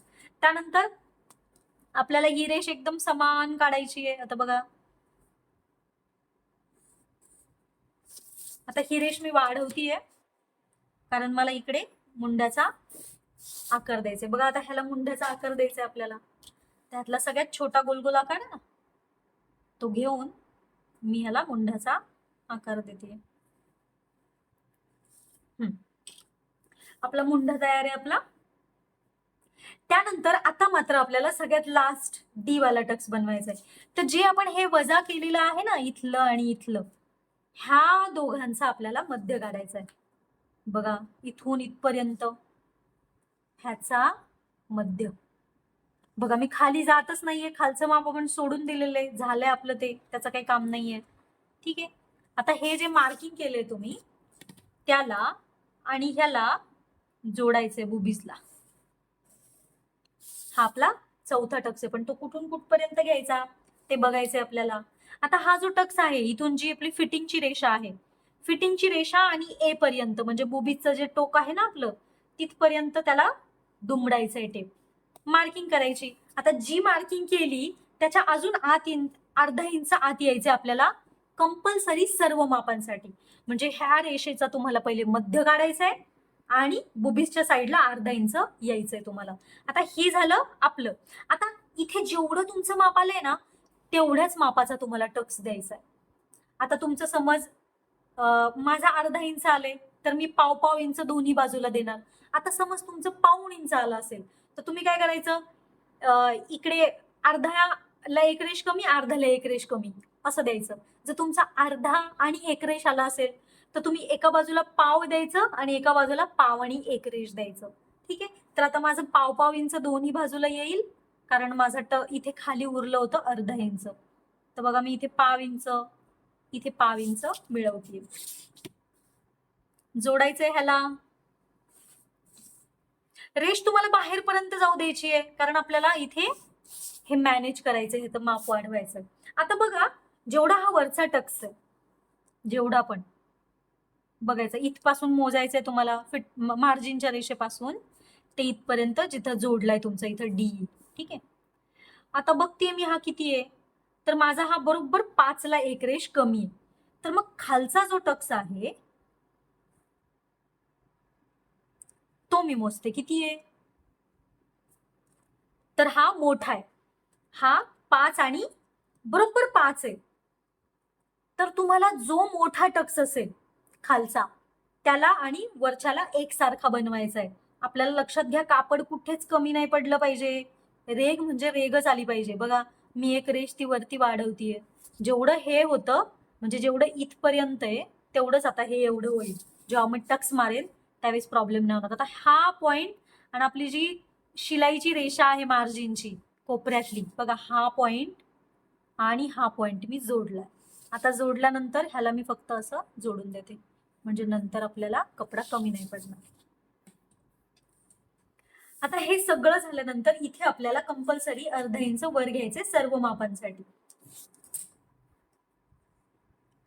त्यानंतर आपल्याला ही रेष एकदम समान काढायची आहे. आता बघा, आता ही रेष मी वाढवतीये कारण मला इकडे मुंड्याचा आकार द्यायचा. बघा आता ह्याला मुंड्याचा आकार द्यायचा आपल्याला. त्यातला सगळ्यात छोटा गोलगोल आकार आहे ना, तो घेऊन मी ह्याला मुंड्याचा आकार देते. आपला मुंडा तयार आहे आपला. त्यानंतर आता मात्र आपल्याला सगळ्यात लास्ट डी वाला टक्स बनवायचा आहे. तर जे आपण हे वजा केलेलं आहे ना, इथलं आणि इथलं, ह्या दोघांचा आपल्याला मध्य काढायचा आहे. बघा इथून इथपर्यंत ह्याचा मध्य. बघा मी खाली जातच नाहीये, खालचं माप आपण सोडून दिलेलं आहे, झालंय आपलं ते, त्याचं काही काम नाहीये. ठीक आहे, आता हे जे मार्किंग केलंय तुम्ही त्याला आणि ह्याला जोडायचंय बुबीजला. हा आपला चौथा टक्स आहे, पण तो कुठून कुठपर्यंत घ्यायचा ते बघायचंय आपल्याला. आता हा जो टक्स आहे इथून जी आपली फिटिंगची रेषा आहे, फिटिंगची रेषा आणि ए पर्यंत म्हणजे बुबीजचं जे टोक आहे ना आपलं, तिथपर्यंत त्याला दुमडायचंय टेप, मार्किंग करायची. आता जी मार्किंग केली त्याच्या अजून अर्धा इंच आत यायचे आपल्याला कंपल्सरी सर्व मापांसाठी. म्हणजे ह्या रेषेचा तुम्हाला पहिले मध्य काढायचा आहे आणि बुबीजच्या साईडला अर्धा इंच यायचंय तुम्हाला. आता हे झालं आपलं. आता इथे जेवढं तुमचं माप आलंय ना तेवढ्याच मापाचा तुम्हाला टक्स द्यायचा आहे. आता तुमचं समज माझा अर्धा इंच आले तर मी 1.5 इंच दोन्ही बाजूला देणार. आता समज तुमचं 1.5 इंच आलं असेल तर तुम्ही काय करायचं, इकडे अर्ध्याला 1 रेष कमी, अर्ध्याला 1 रेष कमी असं द्यायचं. जर तुमचा अर्धा आणि 1 रेष आला असेल तर तुम्ही एका बाजूला पाव द्यायचं आणि एका बाजूला पाव आणि 1 रेष द्यायचं. ठीक आहे, तर आता माझं 1.5 इंच दोन्ही बाजूला येईल कारण माझं इथे खाली उरलं होतं अर्धा इंच. तर बघा मी इथे 1.5 इंच, इथे 1.5 इंच मिळवते. जोडायचंय ह्याला. रेष तुम्हाला बाहेरपर्यंत जाऊ द्यायची आहे कारण आपल्याला इथे हे मॅनेज करायचं, हे तर माप वाढवायचं. आता बघा जेवढा हा वरचा टक्स आहे, जेवढा पण बघायचं, इथपासून मोजायचंय तुम्हाला मार्जिनच्या रेषेपासून ते इथपर्यंत जिथं जोडलाय तुमचा इथं डी. ठीक आहे, आता बघते मी हा किती आहे, तर माझा हा बरोबर 5 ला 1 रेष कमी आहे. तर मग खालचा जो टक्स आहे तो मी मोजते किती आहे, तर हा मोठा आहे, हा 5 आणि बरोबर 5 आहे. तर तुम्हाला जो मोठा टक्स असेल खालचा त्याला आणि वरच्याला एकसारखा बनवायचा आहे. आपल्याला लक्षात घ्या, कापड कुठेच कमी नाही पडलं पाहिजे, रेग म्हणजे रेगच आली पाहिजे. बघा मी 1 रेष ती वरती वाढवतीये, जेवढं हे होतं म्हणजे जेवढं इथपर्यंत आहे तेवढंच आता हे एवढं होईल. जेव्हा मी टक्स मारेल त्यावेळेस प्रॉब्लेम नाही होणार. आता हा पॉइंट आणि आपली जी शिलाईची रेषा आहे मार्जिनची कोपऱ्यातली, बघा हा पॉइंट आणि हा पॉइंट मी जोडलाय. आता जोडल्यानंतर ह्याला मी फक्त असं जोडून देते म्हणजे नंतर आपल्याला कपडा कमी नाही पडणार. आता हे सगळं झाल्यानंतर इथे आपल्याला कंपल्सरी अर्धा इंच वर घ्यायचे सर्व मापांसाठी.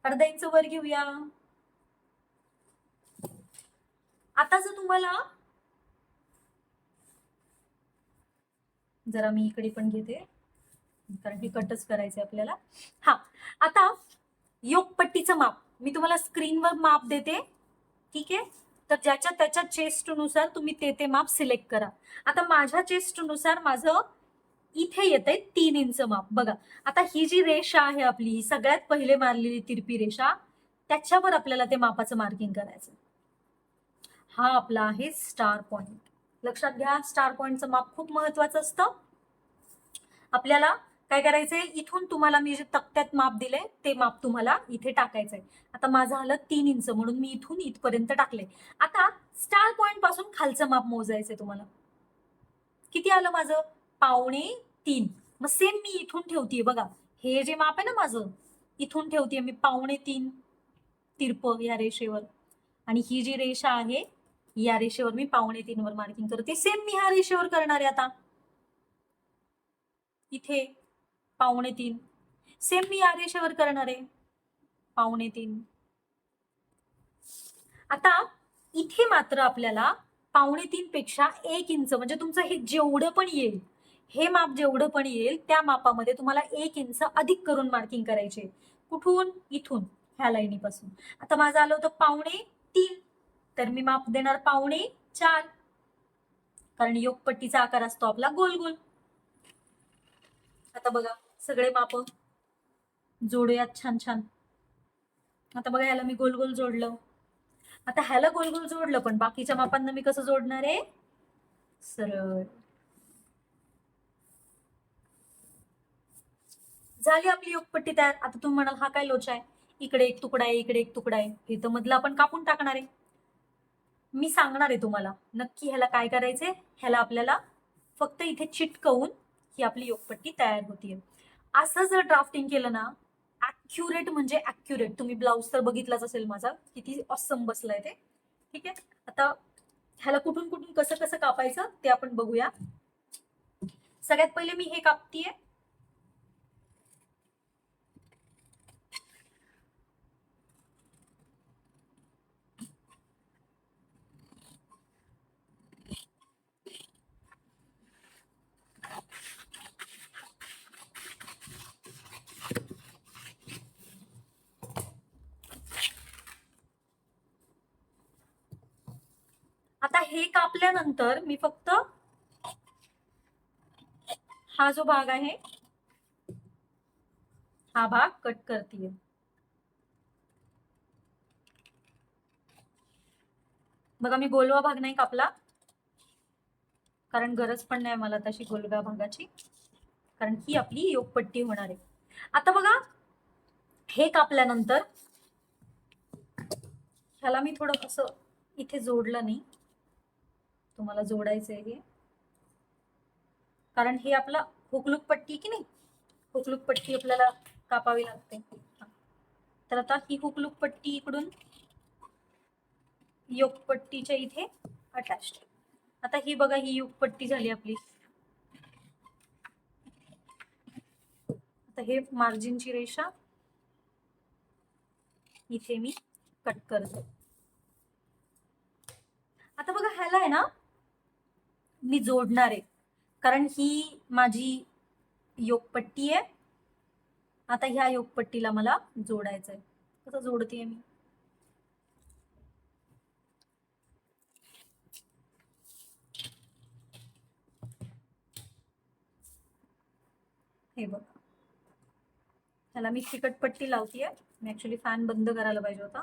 अर्धा इंच वर घेऊया. आता जर तुम्हाला, जरा मी इकडे पण घेते कारण हे कटच करायचंय आपल्याला. हा, आता योगपट्टीचं माप मी तुम्हाला स्क्रीनवर माप देते. ठीक आहे, तर ज्याच्या त्याच्या चेस्टनुसार तुम्ही ते माप सिलेक्ट करा. आता माझ्या चेस्टनुसार माझं इथे येतंय 3 इंच माप. बघा, आता ही जी रेषा आहे आपली, ही सगळ्यात पहिले मारलेली तिरपी रेषा, त्याच्यावर आपल्याला ते मापाचं मार्किंग करायचं. हा आपला आहे स्टार पॉइंट. लक्षात घ्या, स्टार पॉइंटचं माप खूप महत्वाचं असतं. आपल्याला काय करायचंय, इथून तुम्हाला मी जे तक्त्यात माप दिले ते माप तुम्हाला इथे टाकायचंय. आता माझं आलं 3 इंच, म्हणून मी इथून इथपर्यंत टाकले. आता स्टार पॉइंट पासून खालचं माप मोजायचंय तुम्हाला. किती आलं माझं? 2.25. मग सेम मी इथून ठेवतीये बघा, हे जे माप आहे ना माझं, इथून ठेवतीये मी 2.25 तिरप या रेषेवर, आणि ही जी रेषा आहे या रेषेवर मी 2.25 वर मार्किंग करते. सेम मी ह्या रेषेवर करणार आहे. आता इथे 2.25, सेम मी या रेषेवर करणार आहे 2.25. आता इथे मात्र आपल्याला 2.25 पेक्षा 1 इंच, म्हणजे तुमचं हे जेवढं पण येईल, हे माप जेवढं पण येईल त्या मापामध्ये तुम्हाला 1 इंच अधिक करून मार्किंग करायचे. कुठून? इथून, ह्या लाईनीपासून. आता माझं आलं होतं 2.25, तर मी माप देणार 2.25, कारण योगपट्टीचा आकार असतो आपला गोल गोल. आता बघा, सगळे माप जोडूयात छान छान. आता बघा, याला मी गोल गोल जोडलं. आता ह्याला गोल गोल जोडलं, पण बाकीच्या मापांना मी कसं जोडणार आहे? सरळ. झाली आपली योगपट्टी तयार. आता तुम्ही म्हणाल, हा काय लोचा आहे, इकडे एक तुकडा आहे, इकडे एक तुकडा आहे, हे तर मधलं आपण कापून टाकणार आहे. मी सांगणार आहे तुम्हाला नक्की ह्याला काय करायचंय. ह्याला आपल्याला फक्त इथे चिटकवून ही आपली योगपट्टी तयार होतीये. असं जर ड्राफ्टिंग केलं ना, ऍक्युरेट म्हणजे ऍक्युरेट. तुम्ही ब्लाऊज तर बघितलाच असेल माझा, किती ऑसम बसलाय ते. ठीक आहे, आता ह्याला कुठून कुठून कसं कसं कापायचं ते आपण बघूया. सगळ्यात पहिले मी हे कापतीये. आता हे कापल्यानंतर मी फक्त हा जो भाग आहे, हा भाग कट करतीये. बघा, मी गोलवा भाग नाही कापला, कारण गरज पण नाही मला तशी गोलव्या भागाची, कारण ही आपली योगपट्टी होणार आहे. आता बघा, हे कापल्यानंतर ह्याला मी थोडं असं इथे जोडलं नाही, तुम्हाला जोडायचंय हे, कारण हे आपला हुकलूक पट्टी की नाही, हुकलूक पट्टी आपल्याला कापावी लागते. तर आता ही हुकलूक पट्टी इकडून योगपट्टीच्या इथे अटॅच्ड. आता ही बघा, ही योगपट्टी झाली आपली. आता हे मार्जिनची रेषा इथे मी कट करते. आता बघा, ह्याला आहे ना मी जोडणार आहे, कारण ही माझी योगपट्टी आहे. आता ह्या योगपट्टीला मला जोडायचंय. कसं जोडतेय मी? हे बघा, ह्याला मी चिकटपट्टी लावतीये. मी ऍक्च्युली फॅन बंद करायला पाहिजे होता.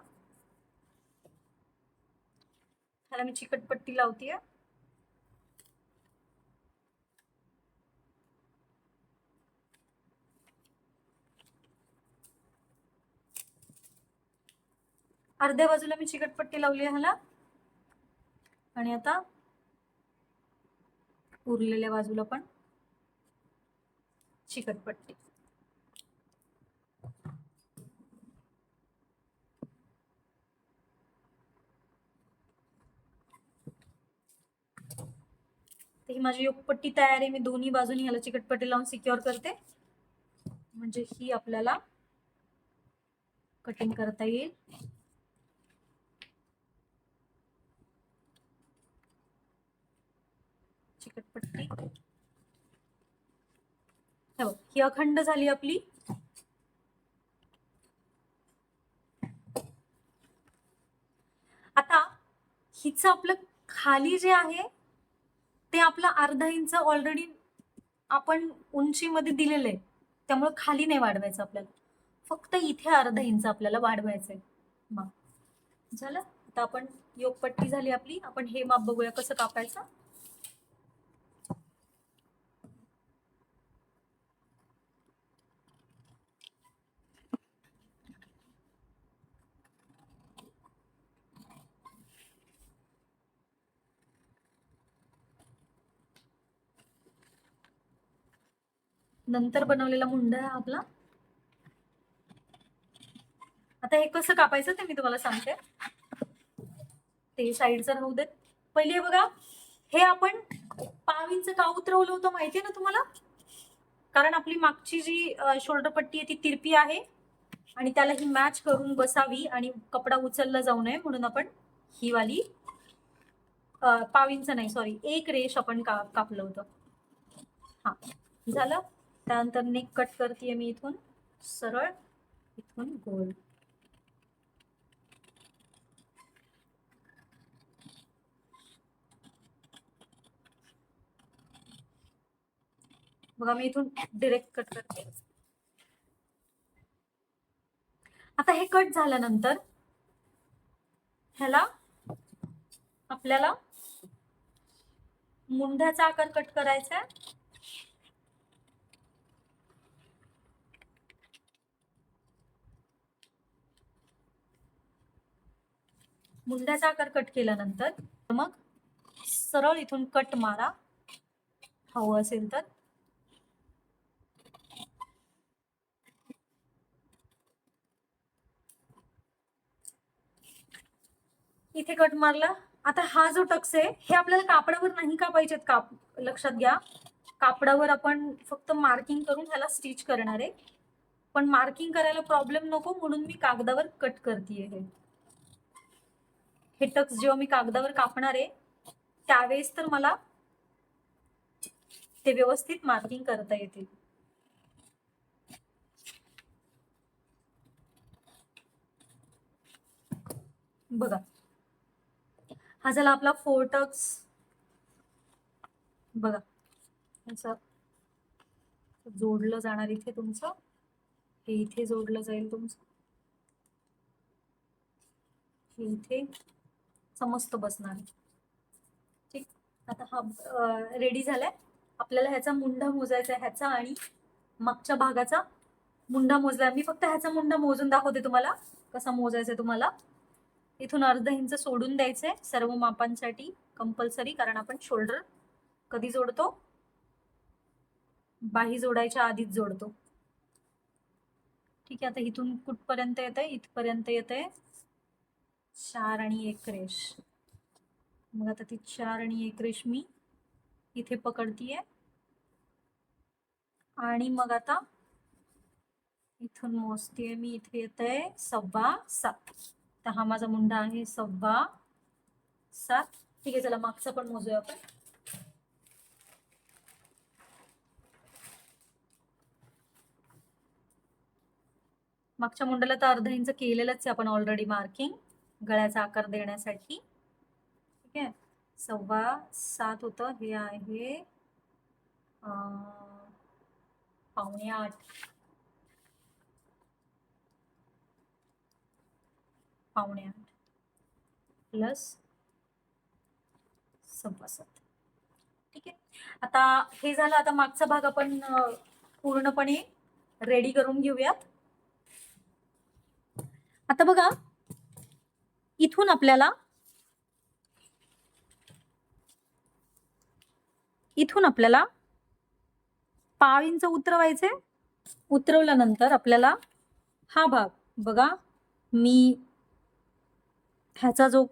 ह्याला मी चिकटपट्टी लावतीये. अर्ध्या बाजूला मी चिकटपट्टी लावली ह्याला, आणि आता उरलेल्या बाजूला पण चिकटपट्टी. ही माझी योगपट्टी तयार आहे. मी दोन्ही बाजूनी ह्याला चिकटपट्टी लावून सिक्युअर करते, म्हणजे ही आपल्याला कटिंग करता येईल. चिकटपट्टी ही अखंड झाली आपली. आता हिचं आपलं खाली जे आहे ते आपलं अर्धा इंच ऑलरेडी आपण उंचीमध्ये दिलेलं आहे, त्यामुळे खाली नाही वाढवायचं आपल्याला, फक्त इथे अर्धा इंच आपल्याला वाढवायचंय माप झालं. आता आपण योगपट्टी झाली आपली, आपण हे माप बघूया कसं कापायचं. नंतर बनवलेला मुंडा आहे आपला. आता हे कसं कापायचं ते मी तुम्हाला सांगते, ते साईडचं राहू देत. पहिले बघा, हे आपण 5 इंच का उतरवलं होतं माहितीये ना तुम्हाला, कारण आपली मागची जी शोल्डर पट्टी आहे ती तिरपी आहे आणि त्याला ही मॅच करून बसावी आणि कपडा उचलला जाऊ नये म्हणून आपण ही वाली 5 इंच नाही, सॉरी 1 रेष आपण कापलं होतं. हा झालं. त्यानंतर नेक कट करतेय मी इथून सरळ, इथून गोल. बघा मी इथून डिरेक्ट कट करते. आता हे कट झाल्यानंतर ह्याला आपल्याला मुंढ्याचा आकार कट करायचा आहे. मुंढ्याचा आकार कट केल्यानंतर मग सरळ इथून कट मारा हवं असेल तर. इथे कट मारला. आता हा जो टक्स आहे हे आपल्याला कापडावर नाही कापायचेत, लक्षात घ्या, कापडावर आपण फक्त मार्किंग करून ह्याला स्टिच करणार आहे, पण मार्किंग करायला प्रॉब्लेम नको म्हणून मी कागदावर कट करतेय. हे टक्स जेव्हा मी कागदावर कापणार आहे त्यावेळेस तर मला ते व्यवस्थित मार्किंग करता येतील. बघा हा झाला आपला 4 टक्स. बघा असं जोडलं जाणार इथे तुमचं, हे इथे जोडलं जाईल तुमचं, हे इथे समस्त बसणार. ठीक, आता हा रेडी झालाय. आपल्याला ह्याचा मुंडा मोजायचा आहे, ह्याचा आणि मागच्या भागाचा मुंडा मोजला. मी फक्त ह्याचा मुंडा मोजून दाखवते तुम्हाला कसा मोजायचा तुम्हाला. इथून अर्धा इंच सोडून द्यायचंय सर्व मापांसाठी कंपल्सरी, कारण आपण शोल्डर कधी जोडतो, बाही जोडायच्या आधीच जोडतो. ठीक आहे, आता इथून कुठपर्यंत येत आहे, इथपर्यंत येत आहे 4 आणि 1 रेष. मग आता ती 4 आणि 1 रेष मी इथे पकडतीये आणि मग आता इथून मोजतीये मी, इथे येत आहे 7.25. तर हा माझा मुंडा आहे 7.25. ठीक आहे, चला मागचा पण मोजूया आपण. मागच्या मुंड्याला तर अर्धा इंच केलेलंच आहे आपण ऑलरेडी मार्किंग गळ्याचा आकार देण्यासाठी. ठीक आहे, 7.25 होतं, हे आहे 7.75. प्लस 7.25. ठीक आहे, आता हे झालं. आता मागचा भाग आपण पूर्णपणे रेडी करून घेऊयात. आता बघा इथून आपल्याला पाव इंच उतरवायचे. उतरवल्यानंतर आपल्याला हा भाग बघा, मी ह्याचा जो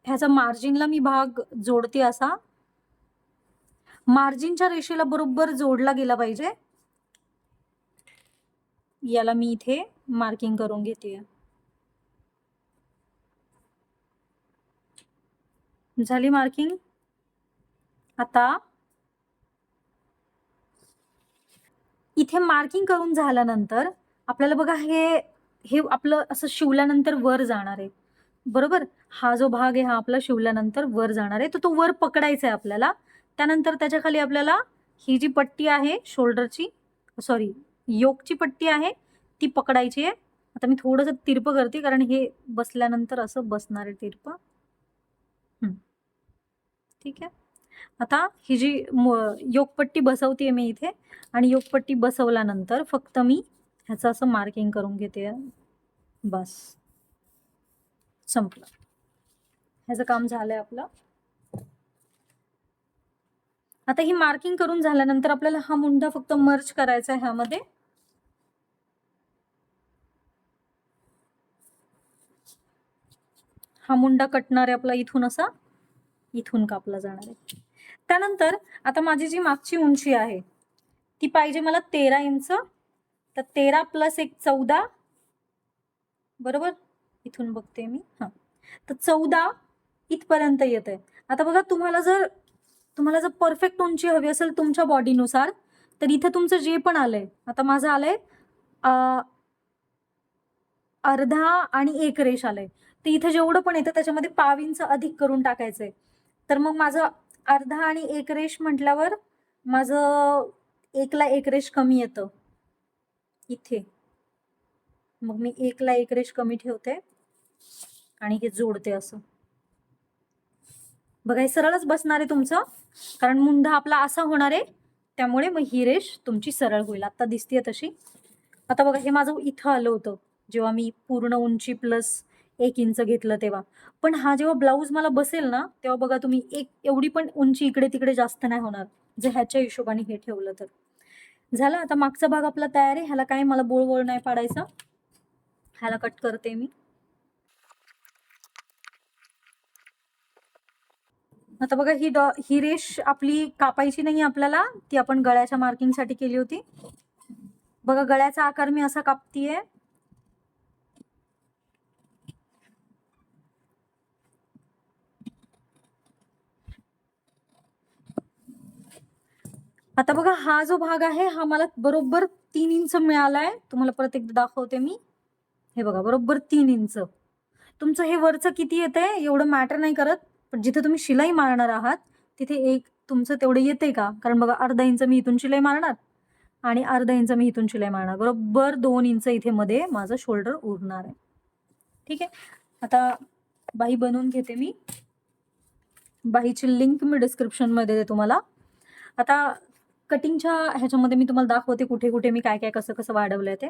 ह्याचा मार्जिनला मी भाग जोडते, असा मार्जिनच्या रेषेला बरोबर जोडला गेला पाहिजे. याला मी इथे मार्किंग करून घेते. झाली मार्किंग. आता इथे मार्किंग करून झाल्यानंतर आपल्याला बघा हे हे आपलं असं शिवल्यानंतर वर जाणार आहे, बरोबर? हा जो भाग आहे हा आपला शिवल्यानंतर वर जाणार आहे, तर तो वर पकडायचा आहे आपल्याला. त्यानंतर त्याच्या खाली आपल्याला ही जी पट्टी आहे शोल्डरची, सॉरी योकची पट्टी आहे, ती पकडायची आहे. आता मी थोडंसं तिरपं करते कारण हे बसल्यानंतर असं बसणार आहे तिरपं. ठीक आहे. आता ही जी योकपट्टी बसवते मी इथे, आणि योकपट्टी बसवल्यानंतर फक्त मी ह्याचं असं मार्किंग करून घेते. बस, संपलं. ह्याचं काम झालंय आपलं. आता ही मार्किंग करून झाल्यानंतर आपल्याला हा मुंडा फक्त मर्ज करायचा आहे ह्यामध्ये. हा मुंडा कटणार आहे आपला इथून असा, इथून कापला जाणार आहे. त्यानंतर आता माझी जी मागची उंची आहे ती पाहिजे मला 13 इंच. तर 13 प्लस 1 14, बरोबर? इथून बघते मी, हा, तर 14 इथपर्यंत येत आहे. आता बघा तुम्हाला जर परफेक्ट उंची हवी असेल तुमच्या बॉडीनुसार, तर इथे तुमचं जे पण आलंय, आता माझं आलंय अर्धा आणि 1 रेष आलंय, तर इथे जेवढं पण येतं त्याच्यामध्ये पाव इंच अधिक करून टाकायचंय. तर मग माझं अर्धा आणि 1 रेष म्हटल्यावर माझं 1 ला 1 रेष कमी येतं इथे. मग मी 1 ला 1 रेष कमी ठेवते आणि हे जोडते असं. बघा हे सरळच बसणार आहे तुमचं, कारण मुंडा आपला असा होणार आहे, त्यामुळे मग ही रेष तुमची सरळ होईल. आता दिसतीये तशी. आता बघा हे माझं इथं आलं होतं जेव्हा मी पूर्ण उंची प्लस 1 इंच घेतलं तेव्हा. पण हा जेव्हा ब्लाऊज मला बसेल ना, तेव्हा बघा तुम्ही एवढी पण उंची इकडे तिकडे जास्त नाही होणार, जर ह्याच्या हिशोबाने हे ठेवलं तर. झालं. आता मागचा भाग आपला तयार आहे. ह्याला काय मला बोळ नाही पाडायचा. ह्याला कट करते मी. आता बघा ही रेष आपली कापायची नाही आपल्याला, ती आपण गळ्याच्या मार्किंगसाठी केली होती. बघा गळ्याचा आकार मी असा कापतीये. आता बघा हा जो भाग आहे हा मला बरोबर 3 इंच मिळालाय. तुम्हाला परत एकदा दाखवते मी. हे बघा बरोबर 3 इंच. तुमचं हे वरचं किती येतंय एवढं मॅटर नाही करत, पण जिथे तुम्ही शिलाई मारणार आहात तिथे एक तुमचं तेवढं येतंय का? कारण बघा अर्धा इंच मी इथून शिलाई मारणार आणि अर्धा इंच मी इथून शिलाई मारणार, बरोबर 2 इंच इथे मध्ये माझं शोल्डर उरणार आहे. ठीक आहे. आता बाही बनवून घेते मी. बाहीची लिंक मी डिस्क्रिप्शन मध्ये देते तुम्हाला. आता कटिंगच्या ह्याच्यामध्ये मी तुम्हाला दाखवते कुठे कुठे मी काय काय कसं कसं वाढवलंय ते.